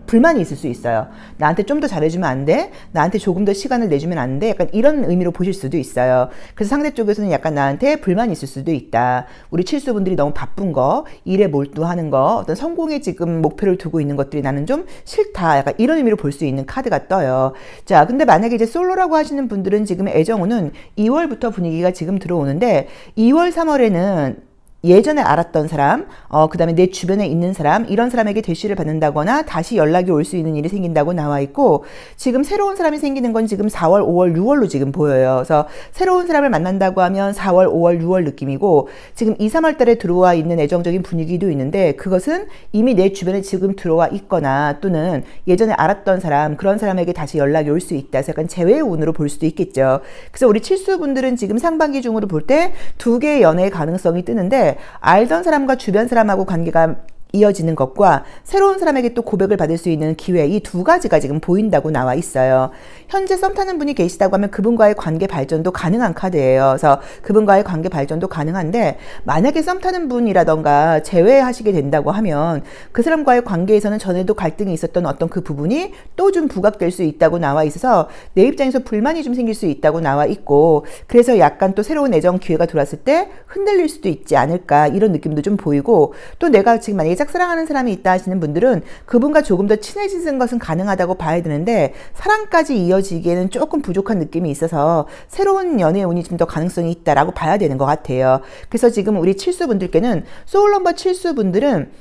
S1: 불만이 있을 수 있어요. 나한테 좀 더 잘해주면 안 돼? 나한테 조금 더 시간을 내주면 안 돼? 약간 이런 의미로 보실 수도 있어요. 그래서 상대 쪽에서는 약간 나한테 불만이 있을 수도 있다. 우리 칠수분들이 너무 바쁜 거, 일에 몰두하는 거, 어떤 성공에 지금 목표를 두고 있는 것들이 나는 좀 싫다. 약간 이런 의미로 볼 수 있는 카드가 떠요. 자, 근데 만약에 이제 솔로라고 하시는 분들은 지금 애정운은 2월부터 분위기가 지금 들어오는데 2월, 3월에는 예전에 알았던 사람, 그 다음에 내 주변에 있는 사람, 이런 사람에게 대시를 받는다거나 다시 연락이 올 수 있는 일이 생긴다고 나와 있고 지금 새로운 사람이 생기는 건 지금 4월, 5월, 6월로 지금 보여요. 그래서 새로운 사람을 만난다고 하면 4월, 5월, 6월 느낌이고 지금 2, 3월 달에 들어와 있는 애정적인 분위기도 있는데 그것은 이미 내 주변에 지금 들어와 있거나 또는 예전에 알았던 사람, 그런 사람에게 다시 연락이 올 수 있다. 그래서 약간 재회의 운으로 볼 수도 있겠죠. 그래서 우리 칠수분들은 지금 상반기 중으로 볼 때 두 개의 연애의 가능성이 뜨는데 알던 사람과 주변 사람하고 관계가 이어지는 것과 새로운 사람에게 또 고백을 받을 수 있는 기회 이 두 가지가 지금 보인다고 나와 있어요. 현재 썸 타는 분이 계시다고 하면 그분과의 관계 발전도 가능한 카드예요. 그래서 그분과의 관계 발전도 가능한데 만약에 썸 타는 분이라던가 제외하시게 된다고 하면 그 사람과의 관계에서는 전에도 갈등이 있었던 어떤 그 부분이 또 좀 부각될 수 있다고 나와 있어서 내 입장에서 불만이 좀 생길 수 있다고 나와 있고 그래서 약간 또 새로운 애정 기회가 들어왔을 때 흔들릴 수도 있지 않을까 이런 느낌도 좀 보이고 또 내가 지금 만약에 짝사랑하는 사람이 있다 하시는 분들은 그분과 조금 더 친해지는 것은 가능하다고 봐야 되는데 사랑까지 이어지기에는 조금 부족한 느낌이 있어서 새로운 연애 운이 좀 더 가능성이 있다라고 봐야 되는 것 같아요. 그래서 지금 우리 칠수분들께는 소울 넘버 칠수분들은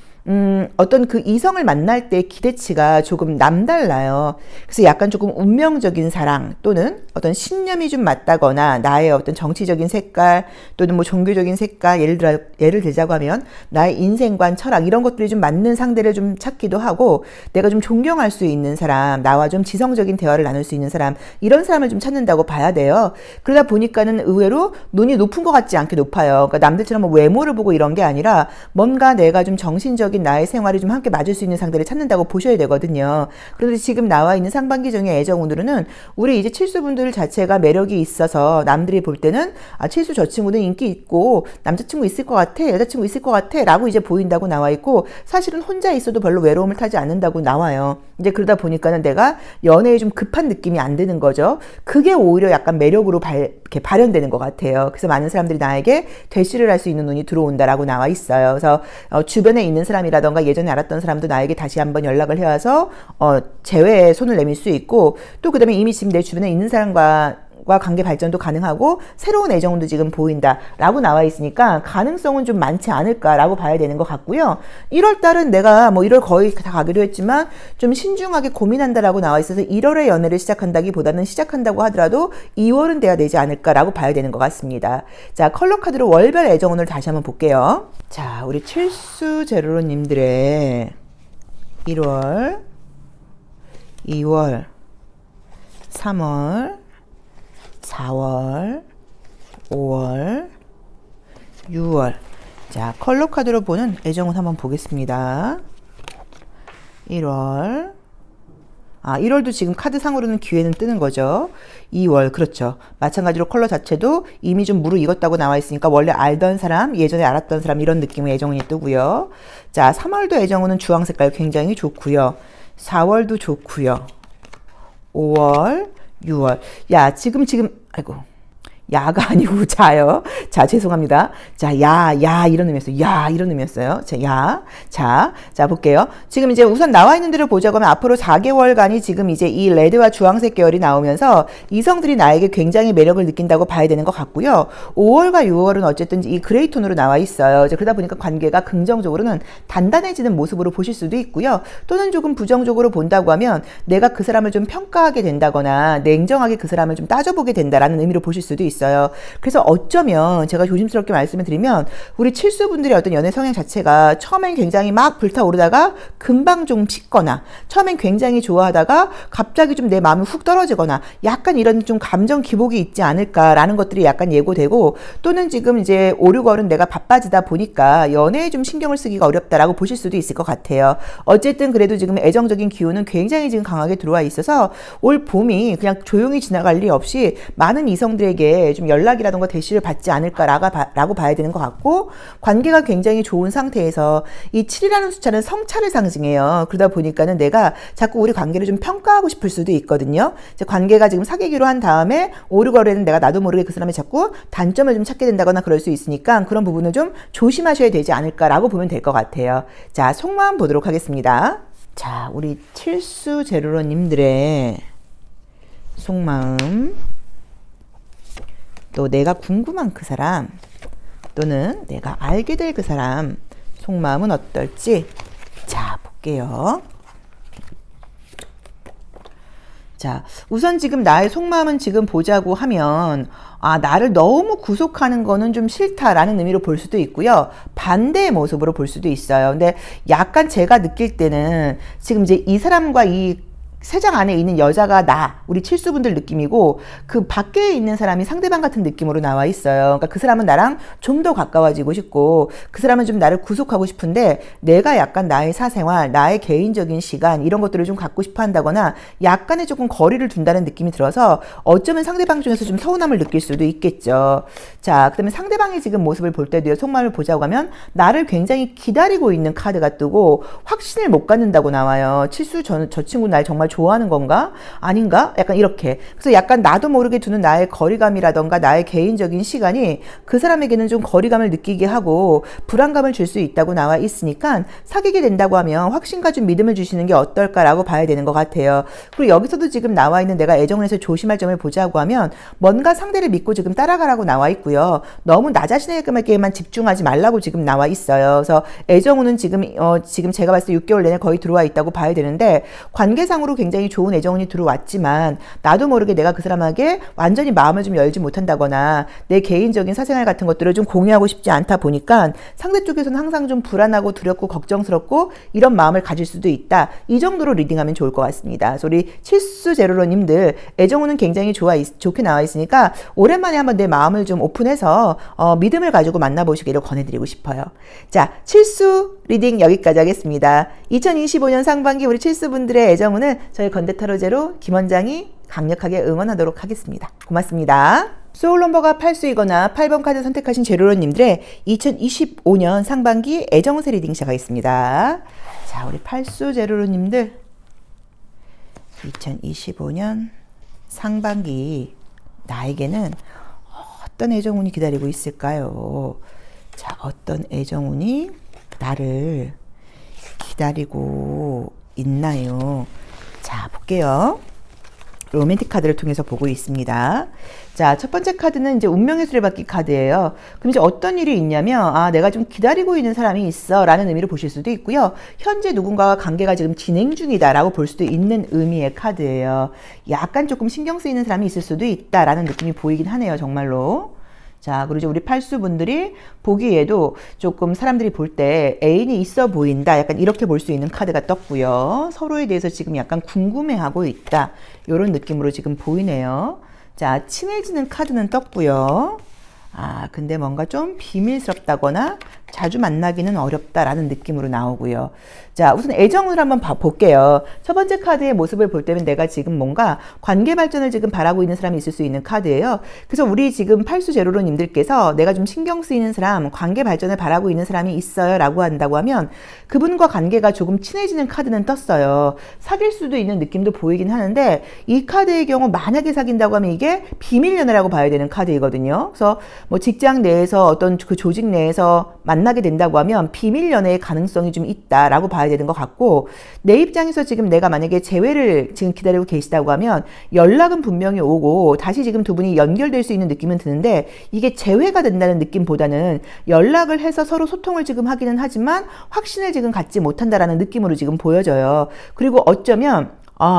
S1: 어떤 그 이성을 만날 때 기대치가 조금 남달라요. 그래서 약간 조금 운명적인 사랑 또는 어떤 신념이 좀 맞다거나 나의 어떤 정치적인 색깔 또는 뭐 종교적인 색깔 예를 들자고 하면 나의 인생관 철학 이런 것들이 좀 맞는 상대를 좀 찾기도 하고 내가 좀 존경할 수 있는 사람 나와 좀 지성적인 대화를 나눌 수 있는 사람 이런 사람을 좀 찾는다고 봐야 돼요. 그러다 보니까는 의외로 눈이 높은 것 같지 않게 높아요. 그러니까 남들처럼 뭐 외모를 보고 이런 게 아니라 뭔가 내가 좀 정신적인 나의 생활이 좀 함께 맞을 수 있는 상대를 찾는다고 보셔야 되거든요. 그런데 지금 나와 있는 상반기 정의 애정운으로는 우리 이제 칠수분들 자체가 매력이 있어서 남들이 볼 때는 아 칠수 저 친구는 인기 있고 남자친구 있을 것 같아 여자친구 있을 것 같아 라고 이제 보인다고 나와 있고 사실은 혼자 있어도 별로 외로움을 타지 않는다고 나와요. 이제 그러다 보니까는 내가 연애에 좀 급한 느낌이 안 드는 거죠. 그게 오히려 약간 매력으로 이렇게 발현되는 것 같아요. 그래서 많은 사람들이 나에게 대시를 할 수 있는 눈이 들어온다라고 나와 있어요. 그래서 주변에 있는 사람이라던가 예전에 알았던 사람도 나에게 다시 한번 연락을 해와서 재회에 손을 내밀 수 있고 또 그다음에 이미 지금 내 주변에 있는 사람과 관계 발전도 가능하고 새로운 애정도 지금 보인다라고 나와 있으니까 가능성은 좀 많지 않을까라고 봐야 되는 것 같고요. 1월 달은 내가 뭐 1월 거의 다 가기로 했지만 좀 신중하게 고민한다라고 나와 있어서 1월에 연애를 시작한다기보다는 시작한다고 하더라도 2월은 돼야 되지 않을까라고 봐야 되는 것 같습니다. 자, 컬러 카드로 월별 애정운을 다시 한번 볼게요. 자, 우리 칠수제로로님들의 1월, 2월, 3월 4월, 5월, 6월. 자, 컬러 카드로 보는 애정운 한번 보겠습니다. 1월. 1월도 지금 카드상으로는 기회는 뜨는 거죠. 2월, 그렇죠. 마찬가지로 컬러 자체도 이미 좀 무르익었다고 나와 있으니까 원래 알던 사람, 예전에 알았던 사람 이런 느낌의 애정운이 뜨고요. 자, 3월도 애정운은 주황 색깔 굉장히 좋고요. 4월도 좋고요. 5월, 6월. 야, 지금, 아이고. 야가 아니고 자요. 자, 죄송합니다. 자, 야, 이런 의미였어요. 야, 이런 의미였어요. 자, 야. 자, 볼게요. 지금 이제 우선 나와 있는 대로 보자고 하면 앞으로 4개월간이 지금 이제 이 레드와 주황색 계열이 나오면서 이성들이 나에게 굉장히 매력을 느낀다고 봐야 되는 것 같고요. 5월과 6월은 어쨌든 이 그레이 톤으로 나와 있어요. 이제 그러다 보니까 관계가 긍정적으로는 단단해지는 모습으로 보실 수도 있고요. 또는 조금 부정적으로 본다고 하면 내가 그 사람을 좀 평가하게 된다거나 냉정하게 그 사람을 좀 따져보게 된다라는 의미로 보실 수도 있어요. 그래서 어쩌면 제가 조심스럽게 말씀을 드리면 우리 칠수분들의 어떤 연애 성향 자체가 처음엔 굉장히 막 불타오르다가 금방 좀 식거나 처음엔 굉장히 좋아하다가 갑자기 좀 내 마음이 훅 떨어지거나 약간 이런 좀 감정 기복이 있지 않을까라는 것들이 약간 예고되고 또는 지금 이제 5, 6월은 내가 바빠지다 보니까 연애에 좀 신경을 쓰기가 어렵다라고 보실 수도 있을 것 같아요. 어쨌든 그래도 지금 애정적인 기운은 굉장히 지금 강하게 들어와 있어서 올 봄이 그냥 조용히 지나갈 리 없이 많은 이성들에게 좀 연락이라던가 대시를 받지 않을까라고 봐야 되는 것 같고 관계가 굉장히 좋은 상태에서 이 7이라는 숫자는 성찰을 상징해요. 그러다 보니까는 내가 자꾸 우리 관계를 좀 평가하고 싶을 수도 있거든요. 이제 관계가 지금 사귀기로 한 다음에 5, 6월에는 내가 나도 모르게 그 사람의 자꾸 단점을 좀 찾게 된다거나 그럴 수 있으니까 그런 부분을 좀 조심하셔야 되지 않을까라고 보면 될 것 같아요. 자, 속마음 보도록 하겠습니다. 자, 우리 칠수제로로님들의 속마음 또 내가 궁금한 그 사람 또는 내가 알게 될 그 사람 속마음은 어떨지 자 볼게요. 자, 우선 지금 나의 속마음은 지금 보자고 하면 나를 너무 구속하는 거는 좀 싫다라는 의미로 볼 수도 있고요. 반대의 모습으로 볼 수도 있어요. 근데 약간 제가 느낄 때는 지금 이제 이 사람과 이 세 장 안에 있는 여자가 우리 칠수분들 느낌이고 그 밖에 있는 사람이 상대방 같은 느낌으로 나와 있어요. 그러니까 그 사람은 나랑 좀 더 가까워지고 싶고 그 사람은 좀 나를 구속하고 싶은데 내가 약간 나의 사생활, 나의 개인적인 시간 이런 것들을 좀 갖고 싶어 한다거나 약간의 조금 거리를 둔다는 느낌이 들어서 어쩌면 상대방 중에서 좀 서운함을 느낄 수도 있겠죠. 자, 그다음에 상대방의 지금 모습을 볼 때도요. 속마음을 보자고 하면 나를 굉장히 기다리고 있는 카드가 뜨고 확신을 못 갖는다고 나와요. 칠수 저 친구 날 정말 좋아하는 건가? 아닌가? 약간 이렇게. 그래서 약간 나도 모르게 두는 나의 거리감이라던가 나의 개인적인 시간이 그 사람에게는 좀 거리감을 느끼게 하고 불안감을 줄 수 있다고 나와 있으니까 사귀게 된다고 하면 확신과 좀 믿음을 주시는 게 어떨까라고 봐야 되는 것 같아요. 그리고 여기서도 지금 나와 있는 내가 애정을 해서 조심할 점을 보자고 하면 뭔가 상대를 믿고 지금 따라가라고 나와 있고요. 너무 나 자신에게만 집중하지 말라고 지금 나와 있어요. 그래서 애정운은 지금 제가 봤을 때 6개월 내내 거의 들어와 있다고 봐야 되는데 관계상으로 굉장히 좋은 애정운이 들어왔지만 나도 모르게 내가 그 사람에게 완전히 마음을 좀 열지 못한다거나 내 개인적인 사생활 같은 것들을 좀 공유하고 싶지 않다 보니까 상대 쪽에서는 항상 좀 불안하고 두렵고 걱정스럽고 이런 마음을 가질 수도 있다. 이 정도로 리딩하면 좋을 것 같습니다. 그래서 우리 칠수제로로님들 애정운은 굉장히 좋게 나와 있으니까 오랜만에 한번 내 마음을 좀 오픈해서 믿음을 가지고 만나보시기를 권해드리고 싶어요. 자, 칠수 리딩 여기까지 하겠습니다. 2025년 상반기 우리 칠수분들의 애정운을 저희 건대타로제로 김원장이 강력하게 응원하도록 하겠습니다. 고맙습니다. 소울 넘버가 8수이거나 8번 카드 선택하신 제로로님들의 2025년 상반기 애정운세 리딩 시작하겠습니다. 자, 우리 8수 제로로님들 2025년 상반기 나에게는 어떤 애정운이 기다리고 있을까요? 자, 어떤 애정운이 나를 기다리고 있나요? 자, 볼게요. 로맨틱 카드를 통해서 보고 있습니다. 자, 첫 번째 카드는 이제 운명의 수레바퀴 카드예요. 그럼 이제 어떤 일이 있냐면, 내가 좀 기다리고 있는 사람이 있어 라는 의미로 보실 수도 있고요. 현재 누군가와 관계가 지금 진행 중이다 라고 볼 수도 있는 의미의 카드예요. 약간 조금 신경 쓰이는 사람이 있을 수도 있다 라는 느낌이 보이긴 하네요, 정말로. 자, 그리고 이제 우리 팔수분들이 보기에도 조금 사람들이 볼 때 애인이 있어 보인다. 약간 이렇게 볼 수 있는 카드가 떴고요. 서로에 대해서 지금 약간 궁금해하고 있다. 이런 느낌으로 지금 보이네요. 자, 친해지는 카드는 떴고요. 근데 뭔가 좀 비밀스럽다거나 자주 만나기는 어렵다라는 느낌으로 나오고요. 자, 우선 애정을 한번 볼게요. 첫 번째 카드의 모습을 볼 때면 내가 지금 뭔가 관계 발전을 지금 바라고 있는 사람이 있을 수 있는 카드예요. 그래서 우리 지금 팔수 제로로님들께서 내가 좀 신경 쓰이는 사람, 관계 발전을 바라고 있는 사람이 있어요 라고 한다고 하면 그분과 관계가 조금 친해지는 카드는 떴어요. 사귈 수도 있는 느낌도 보이긴 하는데 이 카드의 경우 만약에 사귄다고 하면 이게 비밀 연애라고 봐야 되는 카드이거든요. 그래서 뭐 직장 내에서 어떤 그 조직 내에서 만나게 된다고 하면 비밀 연애의 가능성이 좀 있다라고 봐야 되는 것 같고, 내 입장에서 지금 내가 만약에 재회를 지금 기다리고 계시다고 하면 연락은 분명히 오고 다시 지금 두 분이 연결될 수 있는 느낌은 드는데 이게 재회가 된다는 느낌보다는 연락을 해서 서로 소통을 지금 하기는 하지만 확신을 지금 갖지 못한다라는 느낌으로 지금 보여져요. 그리고 어쩌면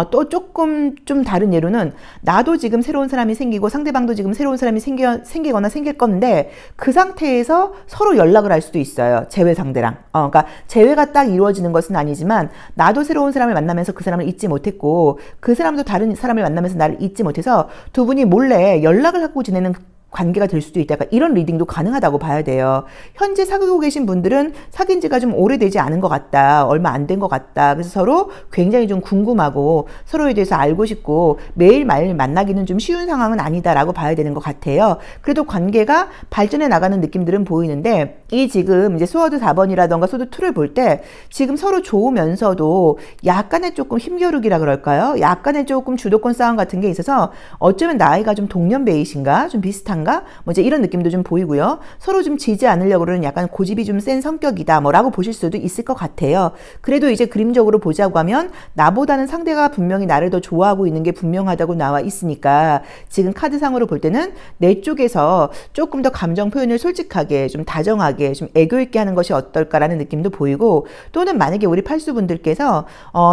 S1: 또 조금 좀 다른 예로는 나도 지금 새로운 사람이 생기고 상대방도 지금 새로운 사람이 생기거나 생길 건데 그 상태에서 서로 연락을 할 수도 있어요. 재회 상대랑. 그러니까 재회가 딱 이루어지는 것은 아니지만 나도 새로운 사람을 만나면서 그 사람을 잊지 못했고 그 사람도 다른 사람을 만나면서 나를 잊지 못해서 두 분이 몰래 연락을 하고 지내는 관계가 될 수도 있다. 약간 이런 리딩도 가능하다고 봐야 돼요. 현재 사귀고 계신 분들은 사귄 지가 좀 오래되지 않은 것 같다. 얼마 안 된 것 같다. 그래서 서로 굉장히 좀 궁금하고 서로에 대해서 알고 싶고 매일매일 만나기는 좀 쉬운 상황은 아니다라고 봐야 되는 것 같아요. 그래도 관계가 발전해 나가는 느낌들은 보이는데 이 지금 이제 소워드 4번이라던가 소드 2를 볼 때 지금 서로 좋으면서도 약간의 조금 힘겨루기라 그럴까요? 약간의 조금 주도권 싸움 같은 게 있어서 어쩌면 나이가 좀 동년배이신가? 좀 비슷한가? 뭐 이제 이런 느낌도 좀 보이고요. 서로 좀 지지 않으려고 그러는 약간 고집이 좀 센 성격이다 뭐라고 보실 수도 있을 것 같아요. 그래도 이제 그림적으로 보자고 하면 나보다는 상대가 분명히 나를 더 좋아하고 있는 게 분명하다고 나와 있으니까 지금 카드상으로 볼 때는 내 쪽에서 조금 더 감정 표현을 솔직하게 좀 다정하게 좀 애교 있게 하는 것이 어떨까라는 느낌도 보이고, 또는 만약에 우리 팔수분들께서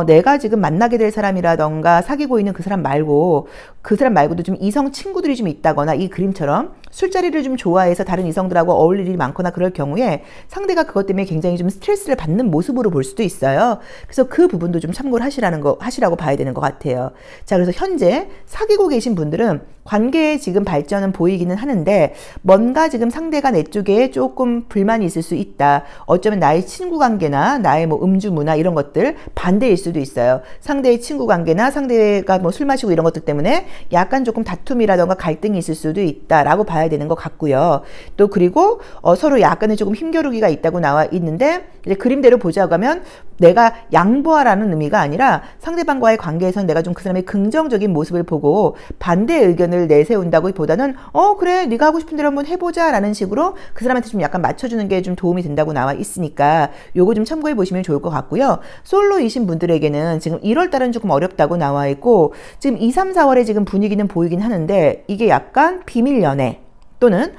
S1: 내가 지금 만나게 될 사람이라던가 사귀고 있는 그 사람 말고도 좀 이성 친구들이 좀 있다거나 이 그림처럼 술자리를 좀 좋아해서 다른 이성들하고 어울릴 일이 많거나 그럴 경우에 상대가 그것 때문에 굉장히 좀 스트레스를 받는 모습으로 볼 수도 있어요. 그래서 그 부분도 좀 참고를 하시라고 봐야 되는 것 같아요. 자, 그래서 현재 사귀고 계신 분들은 관계의 지금 발전은 보이기는 하는데 뭔가 지금 상대가 내 쪽에 조금 불만이 있을 수 있다. 어쩌면 나의 친구 관계나 나의 뭐 음주 문화 이런 것들 반대일 수도 있어요. 상대의 친구 관계나 상대가 뭐 술 마시고 이런 것들 때문에 약간 조금 다툼이라던가 갈등이 있을 수도 있다라고 봐야 봐야 되는 것 같고요. 또 그리고 서로 약간의 조금 힘겨루기가 있다고 나와 있는데 이제 그림대로 보자고 하면 내가 양보하라는 의미가 아니라 상대방과의 관계에서는 내가 좀 그 사람의 긍정적인 모습을 보고 반대 의견을 내세운다고 보다는 그래 네가 하고 싶은 대로 한번 해보자 라는 식으로 그 사람한테 좀 약간 맞춰주는 게 좀 도움이 된다고 나와 있으니까 요거 좀 참고해 보시면 좋을 것 같고요. 솔로이신 분들에게는 지금 1월달은 조금 어렵다고 나와 있고 지금 2, 3, 4월에 지금 분위기는 보이긴 하는데 이게 약간 비밀 연애 또는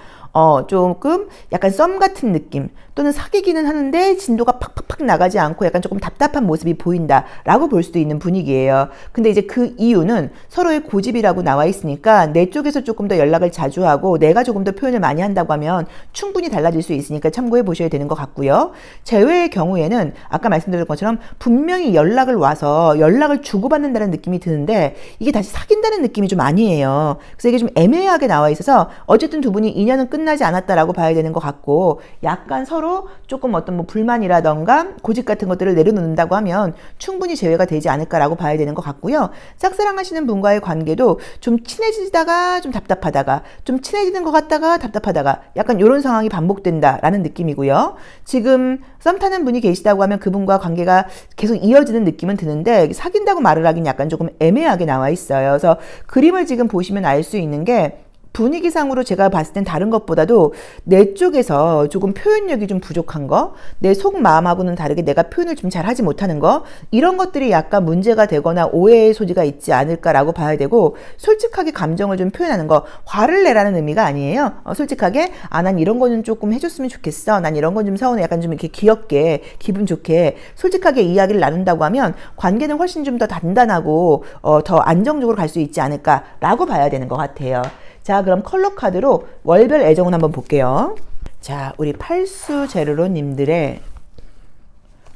S1: 조금 약간 썸 같은 느낌 또는 사귀기는 하는데 진도가 팍팍팍 나가지 않고 약간 조금 답답한 모습이 보인다라고 볼 수도 있는 분위기예요. 근데 이제 그 이유는 서로의 고집이라고 나와 있으니까 내 쪽에서 조금 더 연락을 자주 하고 내가 조금 더 표현을 많이 한다고 하면 충분히 달라질 수 있으니까 참고해 보셔야 되는 것 같고요. 재회의 경우에는 아까 말씀드린 것처럼 분명히 연락을 와서 연락을 주고받는다는 느낌이 드는데 이게 다시 사귄다는 느낌이 좀 아니에요. 그래서 이게 좀 애매하게 나와 있어서 어쨌든 두 분이 인연은 끝나지 않았다라고 봐야 되는 것 같고 약간 서로 조금 어떤 뭐 불만이라던가 고집 같은 것들을 내려놓는다고 하면 충분히 제외가 되지 않을까라고 봐야 되는 것 같고요. 짝사랑하시는 분과의 관계도 좀 친해지다가 좀 답답하다가 좀 친해지는 것 같다가 답답하다가 약간 이런 상황이 반복된다라는 느낌이고요. 지금 썸 타는 분이 계시다고 하면 그분과 관계가 계속 이어지는 느낌은 드는데 사귄다고 말을 하긴 약간 조금 애매하게 나와 있어요. 그래서 그림을 지금 보시면 알 수 있는 게 분위기상으로 제가 봤을 땐 다른 것보다도 내 쪽에서 조금 표현력이 좀 부족한 거, 내 속마음하고는 다르게 내가 표현을 좀 잘 하지 못하는 거, 이런 것들이 약간 문제가 되거나 오해의 소지가 있지 않을까라고 봐야 되고, 솔직하게 감정을 좀 표현하는 거, 화를 내라는 의미가 아니에요. 솔직하게, 난 이런 거는 조금 해줬으면 좋겠어. 난 이런 건 좀 서운해. 약간 좀 이렇게 귀엽게, 기분 좋게, 솔직하게 이야기를 나눈다고 하면 관계는 훨씬 좀 더 단단하고, 더 안정적으로 갈 수 있지 않을까라고 봐야 되는 것 같아요. 자, 그럼 컬러 카드로 월별 애정운 한번 볼게요. 자, 우리 팔수 제르로님들의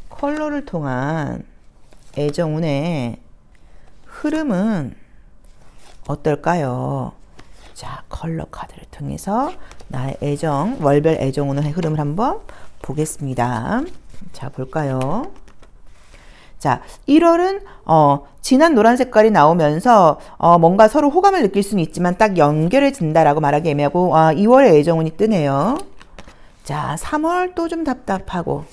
S1: 컬러를 통한 애정운의 흐름은 어떨까요? 자, 컬러 카드를 통해서 나의 애정, 월별 애정운의 흐름을 한번 보겠습니다. 자, 볼까요? 자, 1월은 진한 노란 색깔이 나오면서 뭔가 서로 호감을 느낄 수는 있지만 딱 연결해진다라고 말하기 애매하고 2월에 애정운이 뜨네요. 자, 3월 또 좀 답답하고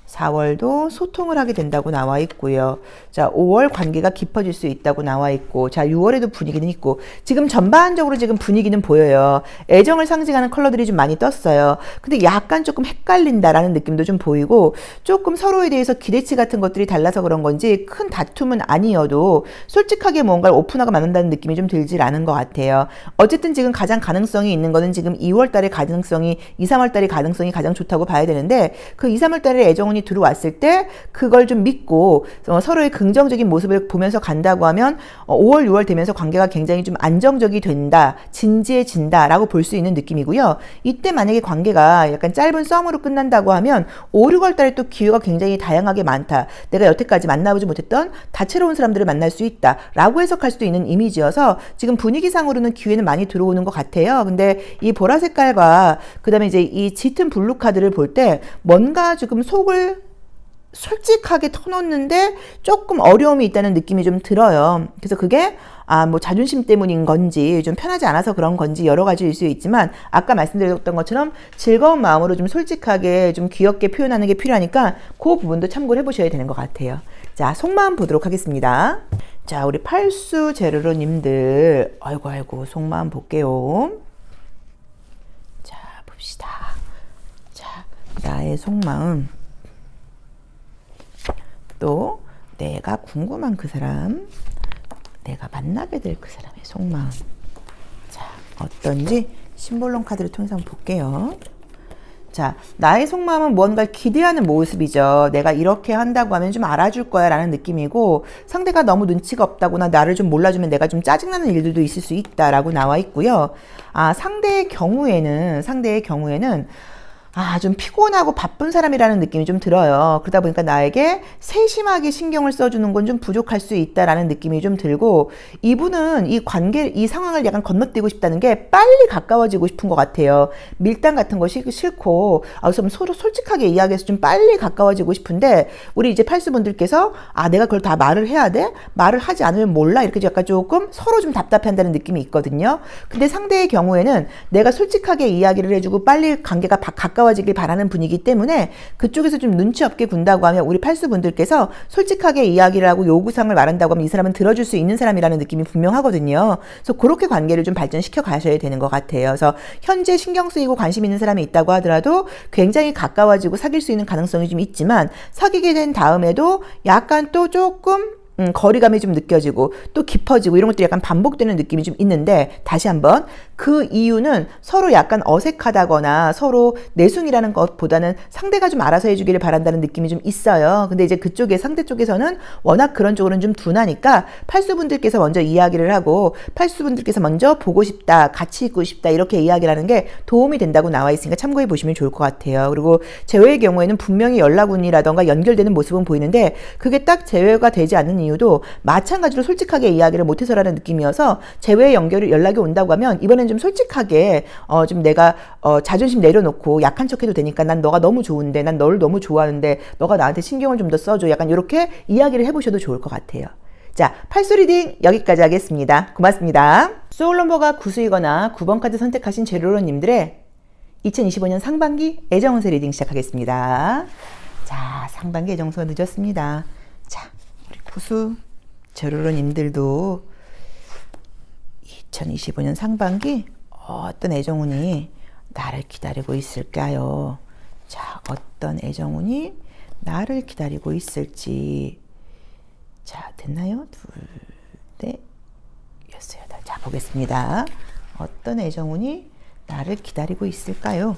S1: 4월도 소통을 하게 된다고 나와 있고요. 자, 5월 관계가 깊어질 수 있다고 나와 있고, 자, 6월에도 분위기는 있고, 지금 전반적으로 지금 분위기는 보여요. 애정을 상징하는 컬러들이 좀 많이 떴어요. 근데 약간 조금 헷갈린다라는 느낌도 좀 보이고, 조금 서로에 대해서 기대치 같은 것들이 달라서 그런 건지 큰 다툼은 아니어도 솔직하게 뭔가를 오픈하고 만든다는 느낌이 좀 들질 않은 것 같아요. 어쨌든 지금 가장 가능성이 있는 거는 지금 2월 달의 가능성이, 2, 3월 달의 가능성이 가장 좋다고 봐야 되는데, 그 2, 3월 달에 애정운이 들어왔을 때 그걸 좀 믿고 서로의 긍정적인 모습을 보면서 간다고 하면 5월, 6월 되면서 관계가 굉장히 좀 안정적이 된다, 진지해진다라고 볼 수 있는 느낌이고요. 이때 만약에 관계가 약간 짧은 썸으로 끝난다고 하면 5, 6월 달에 또 기회가 굉장히 다양하게 많다. 내가 여태까지 만나보지 못했던 다채로운 사람들을 만날 수 있다라고 해석할 수도 있는 이미지여서 지금 분위기상으로는 기회는 많이 들어오는 것 같아요. 근데 이 보라 색깔과 그 다음에 이제 이 짙은 블루 카드를 볼 때 뭔가 조금 속을 솔직하게 터놓는데 조금 어려움이 있다는 느낌이 좀 들어요. 그래서 그게 뭐 자존심 때문인 건지 좀 편하지 않아서 그런 건지 여러 가지일 수 있지만 아까 말씀드렸던 것처럼 즐거운 마음으로 좀 솔직하게 좀 귀엽게 표현하는 게 필요하니까 그 부분도 참고를 해보셔야 되는 것 같아요. 자, 속마음 보도록 하겠습니다. 자, 우리 팔수 제르로님들 아이고 속마음 볼게요. 자, 봅시다. 자, 나의 속마음, 또 내가 궁금한 그 사람, 내가 만나게 될 그 사람의 속마음, 자, 어떤지 심볼론 카드를 통해서 한번 볼게요. 자, 나의 속마음은 뭔가를 기대하는 모습이죠. 내가 이렇게 한다고 하면 좀 알아줄 거야 라는 느낌이고, 상대가 너무 눈치가 없다거나 나를 좀 몰라주면 내가 좀 짜증나는 일들도 있을 수 있다라고 나와 있고요. 상대의 경우에는 좀 피곤하고 바쁜 사람이라는 느낌이 좀 들어요. 그러다 보니까 나에게 세심하게 신경을 써주는 건 좀 부족할 수 있다라는 느낌이 좀 들고, 이분은 이 상황을 약간 건너뛰고 싶다는 게 빨리 가까워지고 싶은 것 같아요. 밀당 같은 거 싫고, 좀 서로 솔직하게 이야기해서 좀 빨리 가까워지고 싶은데, 우리 이제 팔수분들께서, 내가 그걸 다 말을 해야 돼? 말을 하지 않으면 몰라? 이렇게 약간 조금 서로 좀 답답해한다는 느낌이 있거든요. 근데 상대의 경우에는 내가 솔직하게 이야기를 해주고 빨리 관계가 가까워지길 바라는 분이기 때문에 그쪽에서 좀 눈치 없게 군다고 하면 우리 팔수분들께서 솔직하게 이야기를 하고 요구사항을 말한다고 하면 이 사람은 들어줄 수 있는 사람이라는 느낌이 분명하거든요. 그래서 그렇게 관계를 좀 발전시켜 가셔야 되는 것 같아요. 그래서 현재 신경 쓰이고 관심 있는 사람이 있다고 하더라도 굉장히 가까워지고 사귈 수 있는 가능성이 좀 있지만, 사귀게 된 다음에도 약간 또 조금 거리감이 좀 느껴지고 또 깊어지고 이런 것들이 약간 반복되는 느낌이 좀 있는데, 다시 한번 그 이유는 서로 약간 어색하다거나 서로 내숭이라는 것보다는 상대가 좀 알아서 해주기를 바란다는 느낌이 좀 있어요. 근데 이제 그쪽에 상대 쪽에서는 워낙 그런 쪽으로는 좀 둔하니까 팔수분들께서 먼저 이야기를 하고, 팔수분들께서 먼저 보고 싶다, 같이 있고 싶다 이렇게 이야기를 하는 게 도움이 된다고 나와 있으니까 참고해 보시면 좋을 것 같아요. 그리고 재회의 경우에는 분명히 연락운이라던가 연결되는 모습은 보이는데, 그게 딱 재회가 되지 않는 이유도 마찬가지로 솔직하게 이야기를 못해서라는 느낌이어서, 재회의 연락이 온다고 하면 이번엔 좀 솔직하게 좀 내가 자존심 내려놓고 약한 척해도 되니까 난 너가 너무 좋은데, 난 너를 너무 좋아하는데 너가 나한테 신경을 좀 더 써줘, 약간 이렇게 이야기를 해보셔도 좋을 것 같아요. 자, 팔수 리딩 여기까지 하겠습니다. 고맙습니다. 소울 넘버가 9수이거나 9번 카드 선택하신 제로로님들의 2025년 상반기 애정운세 리딩 시작하겠습니다. 자, 상반기 애정운세가 늦었습니다. 자, 우리 9수 제로로님들도 2025년 상반기 어떤 애정운이 나를 기다리고 있을까요? 자, 어떤 애정운이 나를 기다리고 있을지. 자, 됐나요? 둘, 넷, 여섯, 여덟. 자, 보겠습니다. 어떤 애정운이 나를 기다리고 있을까요?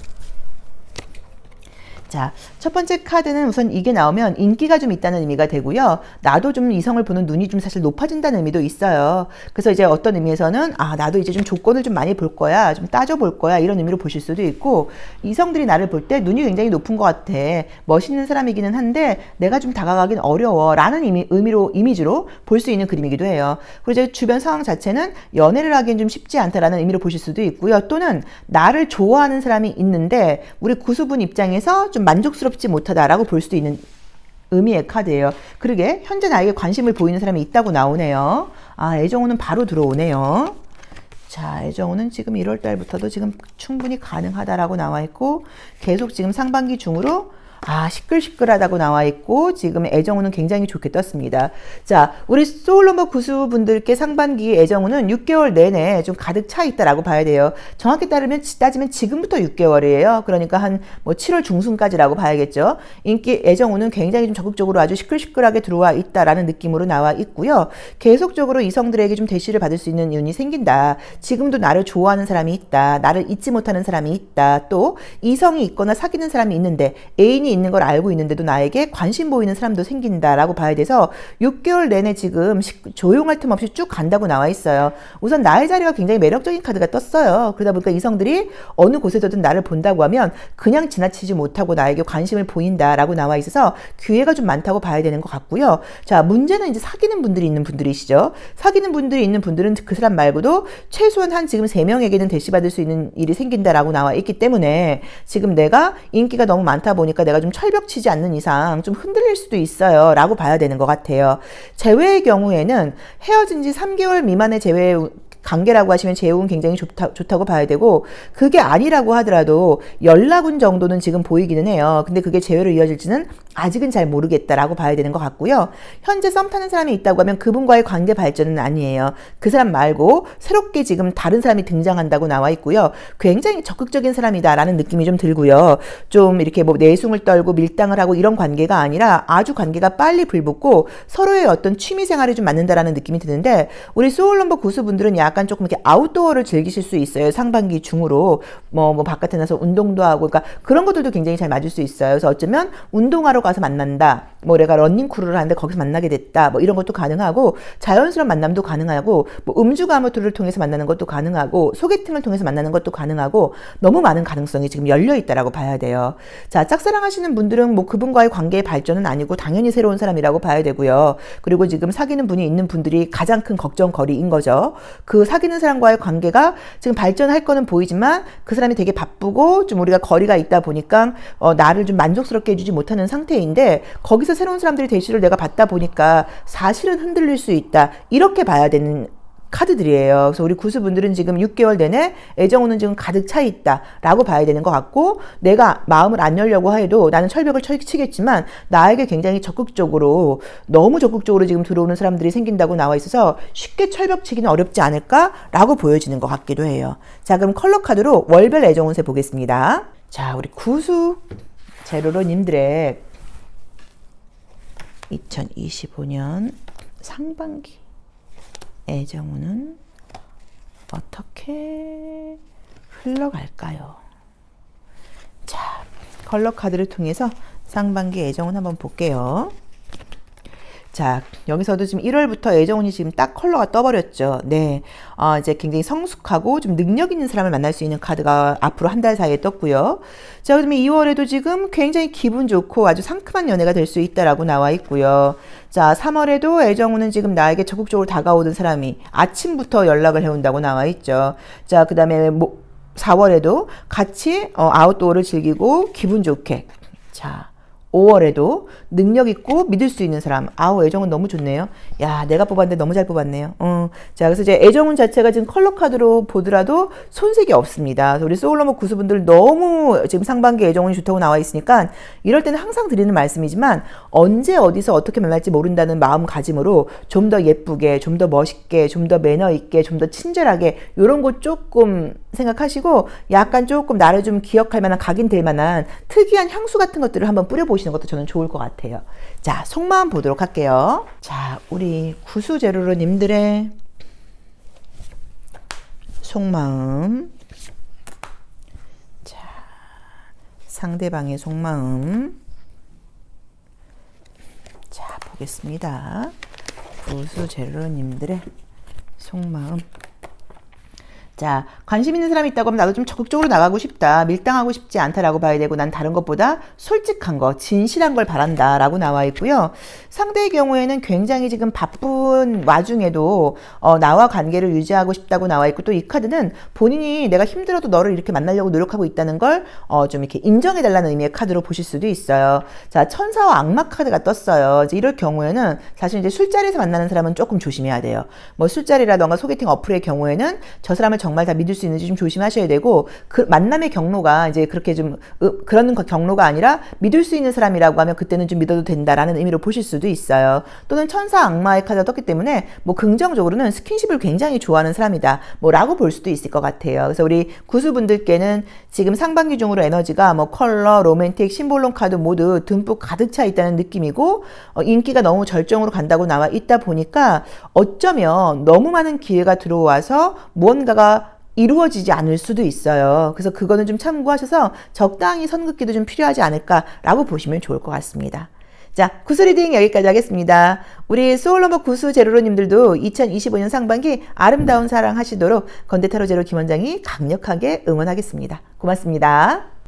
S1: 자, 첫 번째 카드는 우선 이게 나오면 인기가 좀 있다는 의미가 되고요. 나도 좀 이성을 보는 눈이 좀 사실 높아진다는 의미도 있어요. 그래서 이제 어떤 의미에서는 나도 이제 좀 조건을 좀 많이 볼 거야, 좀 따져볼 거야, 이런 의미로 보실 수도 있고, 이성들이 나를 볼 때 눈이 굉장히 높은 것 같아, 멋있는 사람이기는 한데 내가 좀 다가가긴 어려워 라는 이미지로 볼 수 있는 그림이기도 해요. 그리고 이제 주변 상황 자체는 연애를 하기엔 좀 쉽지 않다라는 의미로 보실 수도 있고요. 또는 나를 좋아하는 사람이 있는데 우리 구수분 입장에서 좀 만족스럽지 못하다라고 볼 수도 있는 의미의 카드예요. 그러게 현재 나에게 관심을 보이는 사람이 있다고 나오네요. 애정운은 바로 들어오네요. 자, 애정운은 지금 1월 달부터도 지금 충분히 가능하다라고 나와 있고, 계속 지금 상반기 중으로 시끌시끌하다고 나와 있고, 지금 애정운은 굉장히 좋게 떴습니다. 자, 우리 소울넘버 구수분들께 상반기 애정운은 6개월 내내 좀 가득 차 있다라고 봐야 돼요. 정확히 따지면 지금부터 6개월이에요. 그러니까 한 7월 중순까지라고 봐야겠죠. 애정운은 굉장히 좀 적극적으로 아주 시끌시끌하게 들어와 있다라는 느낌으로 나와 있고요. 계속적으로 이성들에게 좀 대시를 받을 수 있는 운이 생긴다. 지금도 나를 좋아하는 사람이 있다. 나를 잊지 못하는 사람이 있다. 또 이성이 있거나 사귀는 사람이 있는데, 애인이 있는 걸 알고 있는데도 나에게 관심 보이는 사람도 생긴다라고 봐야 돼서 6개월 내내 지금 조용할 틈 없이 쭉 간다고 나와 있어요. 우선 나의 자리가 굉장히 매력적인 카드가 떴어요. 그러다 보니까 이성들이 어느 곳에서든 나를 본다고 하면 그냥 지나치지 못하고 나에게 관심을 보인다라고 나와 있어서 기회가 좀 많다고 봐야 되는 것 같고요. 자, 문제는 이제 사귀는 분들이 있는 분들이시죠. 사귀는 분들이 있는 분들은 그 사람 말고도 최소한 한 지금 3명에게는 대시받을 수 있는 일이 생긴다라고 나와 있기 때문에, 지금 내가 인기가 너무 많다 보니까 내가 좀 철벽치지 않는 이상 좀 흔들릴 수도 있어요 라고 봐야 되는 것 같아요. 재회의 경우에는 헤어진 지 3개월 미만의 재회 관계라고 하시면 재회운 굉장히 좋다고 봐야 되고, 그게 아니라고 하더라도 연락운 정도는 지금 보이기는 해요. 근데 그게 재회로 이어질지는 아직은 잘 모르겠다라고 봐야 되는 것 같고요. 현재 썸 타는 사람이 있다고 하면 그분과의 관계 발전은 아니에요. 그 사람 말고 새롭게 지금 다른 사람이 등장한다고 나와 있고요. 굉장히 적극적인 사람이다라는 느낌이 좀 들고요. 좀 이렇게 내숭을 떨고 밀당을 하고 이런 관계가 아니라 아주 관계가 빨리 불붙고 서로의 어떤 취미 생활이 좀 맞는다라는 느낌이 드는데, 우리 소울넘버 구수분들은 약간 조금 이렇게 아웃도어를 즐기실 수 있어요. 상반기 중으로 바깥에 나서 운동도 하고, 그러니까 그런 것들도 굉장히 잘 맞을 수 있어요. 그래서 어쩌면 운동하러 가서 만난다, 뭐 내가 러닝 크루를 하는데 거기서 만나게 됐다. 뭐 이런 것도 가능하고, 자연스러운 만남도 가능하고, 뭐 음주 가무투를 통해서 만나는 것도 가능하고, 소개팅을 통해서 만나는 것도 가능하고, 너무 많은 가능성이 지금 열려 있다라고 봐야 돼요. 자, 짝사랑하시는 분들은 뭐 그분과의 관계의 발전은 아니고 당연히 새로운 사람이라고 봐야 되고요. 그리고 지금 사귀는 분이 있는 분들이 가장 큰 걱정거리인 거죠. 그 사귀는 사람과의 관계가 지금 발전할 거는 보이지만 그 사람이 되게 바쁘고 좀 우리가 거리가 있다 보니까 나를 좀 만족스럽게 해주지 못하는 상태인데, 거기서 새로운 사람들의 대시를 내가 받다 보니까 사실은 흔들릴 수 있다. 이렇게 봐야 되는 카드들이에요. 그래서 우리 구수분들은 지금 6개월 내내 애정운은 지금 가득 차 있다라고 봐야 되는 것 같고, 내가 마음을 안 열려고 해도 나는 철벽을 치겠지만 나에게 굉장히 적극적으로, 너무 적극적으로 지금 들어오는 사람들이 생긴다고 나와 있어서 쉽게 철벽 치기는 어렵지 않을까라고 보여지는 것 같기도 해요. 자, 그럼 컬러 카드로 월별 애정운세 보겠습니다. 자, 우리 구수 제로로님들의 2025년 상반기 애정운은 어떻게 흘러갈까요? 자, 컬러 카드를 통해서 상반기 애정운 한번 볼게요. 자, 여기서도 지금 1월부터 애정운이 지금 딱 컬러가 떠버렸죠. 네. 이제 굉장히 성숙하고 좀 능력 있는 사람을 만날 수 있는 카드가 앞으로 한 달 사이에 떴고요. 자, 그다음에 2월에도 지금 굉장히 기분 좋고 아주 상큼한 연애가 될 수 있다라고 나와 있고요. 자, 3월에도 애정운은 지금 나에게 적극적으로 다가오던 사람이 아침부터 연락을 해온다고 나와 있죠. 자, 그다음에 4월에도 같이 아웃도어를 즐기고 기분 좋게. 자, 5월에도 능력 있고 믿을 수 있는 사람. 아우, 애정운 너무 좋네요. 야, 내가 뽑았는데 너무 잘 뽑았네요. 자, 그래서 이제 애정운 자체가 지금 컬러 카드로 보더라도 손색이 없습니다. 우리 소울러머 구수분들 너무 지금 상반기 애정운이 좋다고 나와 있으니까 이럴 때는 항상 드리는 말씀이지만, 언제 어디서 어떻게 만날지 모른다는 마음가짐으로 좀 더 예쁘게, 좀 더 멋있게, 좀 더 매너 있게, 좀 더 친절하게, 이런 거 조금 생각하시고 약간 조금 나를 좀 기억할 만한, 각인될 만한 특이한 향수 같은 것들을 한번 뿌려보시는 것도 저는 좋을 것 같아요. 자, 속마음 보도록 할게요. 자, 우리 구수제로로님들의 속마음. 자, 상대방의 속마음. 자, 보겠습니다. 구수제로로님들의 속마음. 자, 관심 있는 사람이 있다고 하면 나도 좀 적극적으로 나가고 싶다, 밀당하고 싶지 않다라고 봐야 되고, 난 다른 것보다 솔직한 거, 진실한 걸 바란다 라고 나와 있고요. 상대의 경우에는 굉장히 지금 바쁜 와중에도 나와 관계를 유지하고 싶다고 나와 있고, 또 이 카드는 본인이 내가 힘들어도 너를 이렇게 만나려고 노력하고 있다는 걸 좀 이렇게 인정해달라는 의미의 카드로 보실 수도 있어요. 자, 천사와 악마 카드가 떴어요. 이제 이럴 경우에는 사실 이제 술자리에서 만나는 사람은 조금 조심해야 돼요. 뭐 술자리라던가 소개팅 어플의 경우에는 저 사람을 정말 다 믿을 수 있는지 좀 조심하셔야 되고, 그 만남의 경로가 이제 그렇게 좀 그런 경로가 아니라 믿을 수 있는 사람이라고 하면 그때는 좀 믿어도 된다라는 의미로 보실 수도 있어요. 또는 천사 악마의 카드가 떴기 때문에 뭐 긍정적으로는 스킨십을 굉장히 좋아하는 사람이다 뭐라고 볼 수도 있을 것 같아요. 그래서 우리 구수분들께는 지금 상반기 중으로 에너지가 뭐 컬러, 로맨틱, 심볼론 카드 모두 듬뿍 가득 차 있다는 느낌이고, 인기가 너무 절정으로 간다고 나와 있다 보니까 어쩌면 너무 많은 기회가 들어와서 무언가가 이루어지지 않을 수도 있어요. 그래서 그거는 좀 참고하셔서 적당히 선긋기도 좀 필요하지 않을까라고 보시면 좋을 것 같습니다. 자, 구수 리딩 여기까지 하겠습니다. 우리 소울러머 구수 제로로님들도 2025년 상반기 아름다운 사랑 하시도록 건대타로 제로 김원장이 강력하게 응원하겠습니다. 고맙습니다.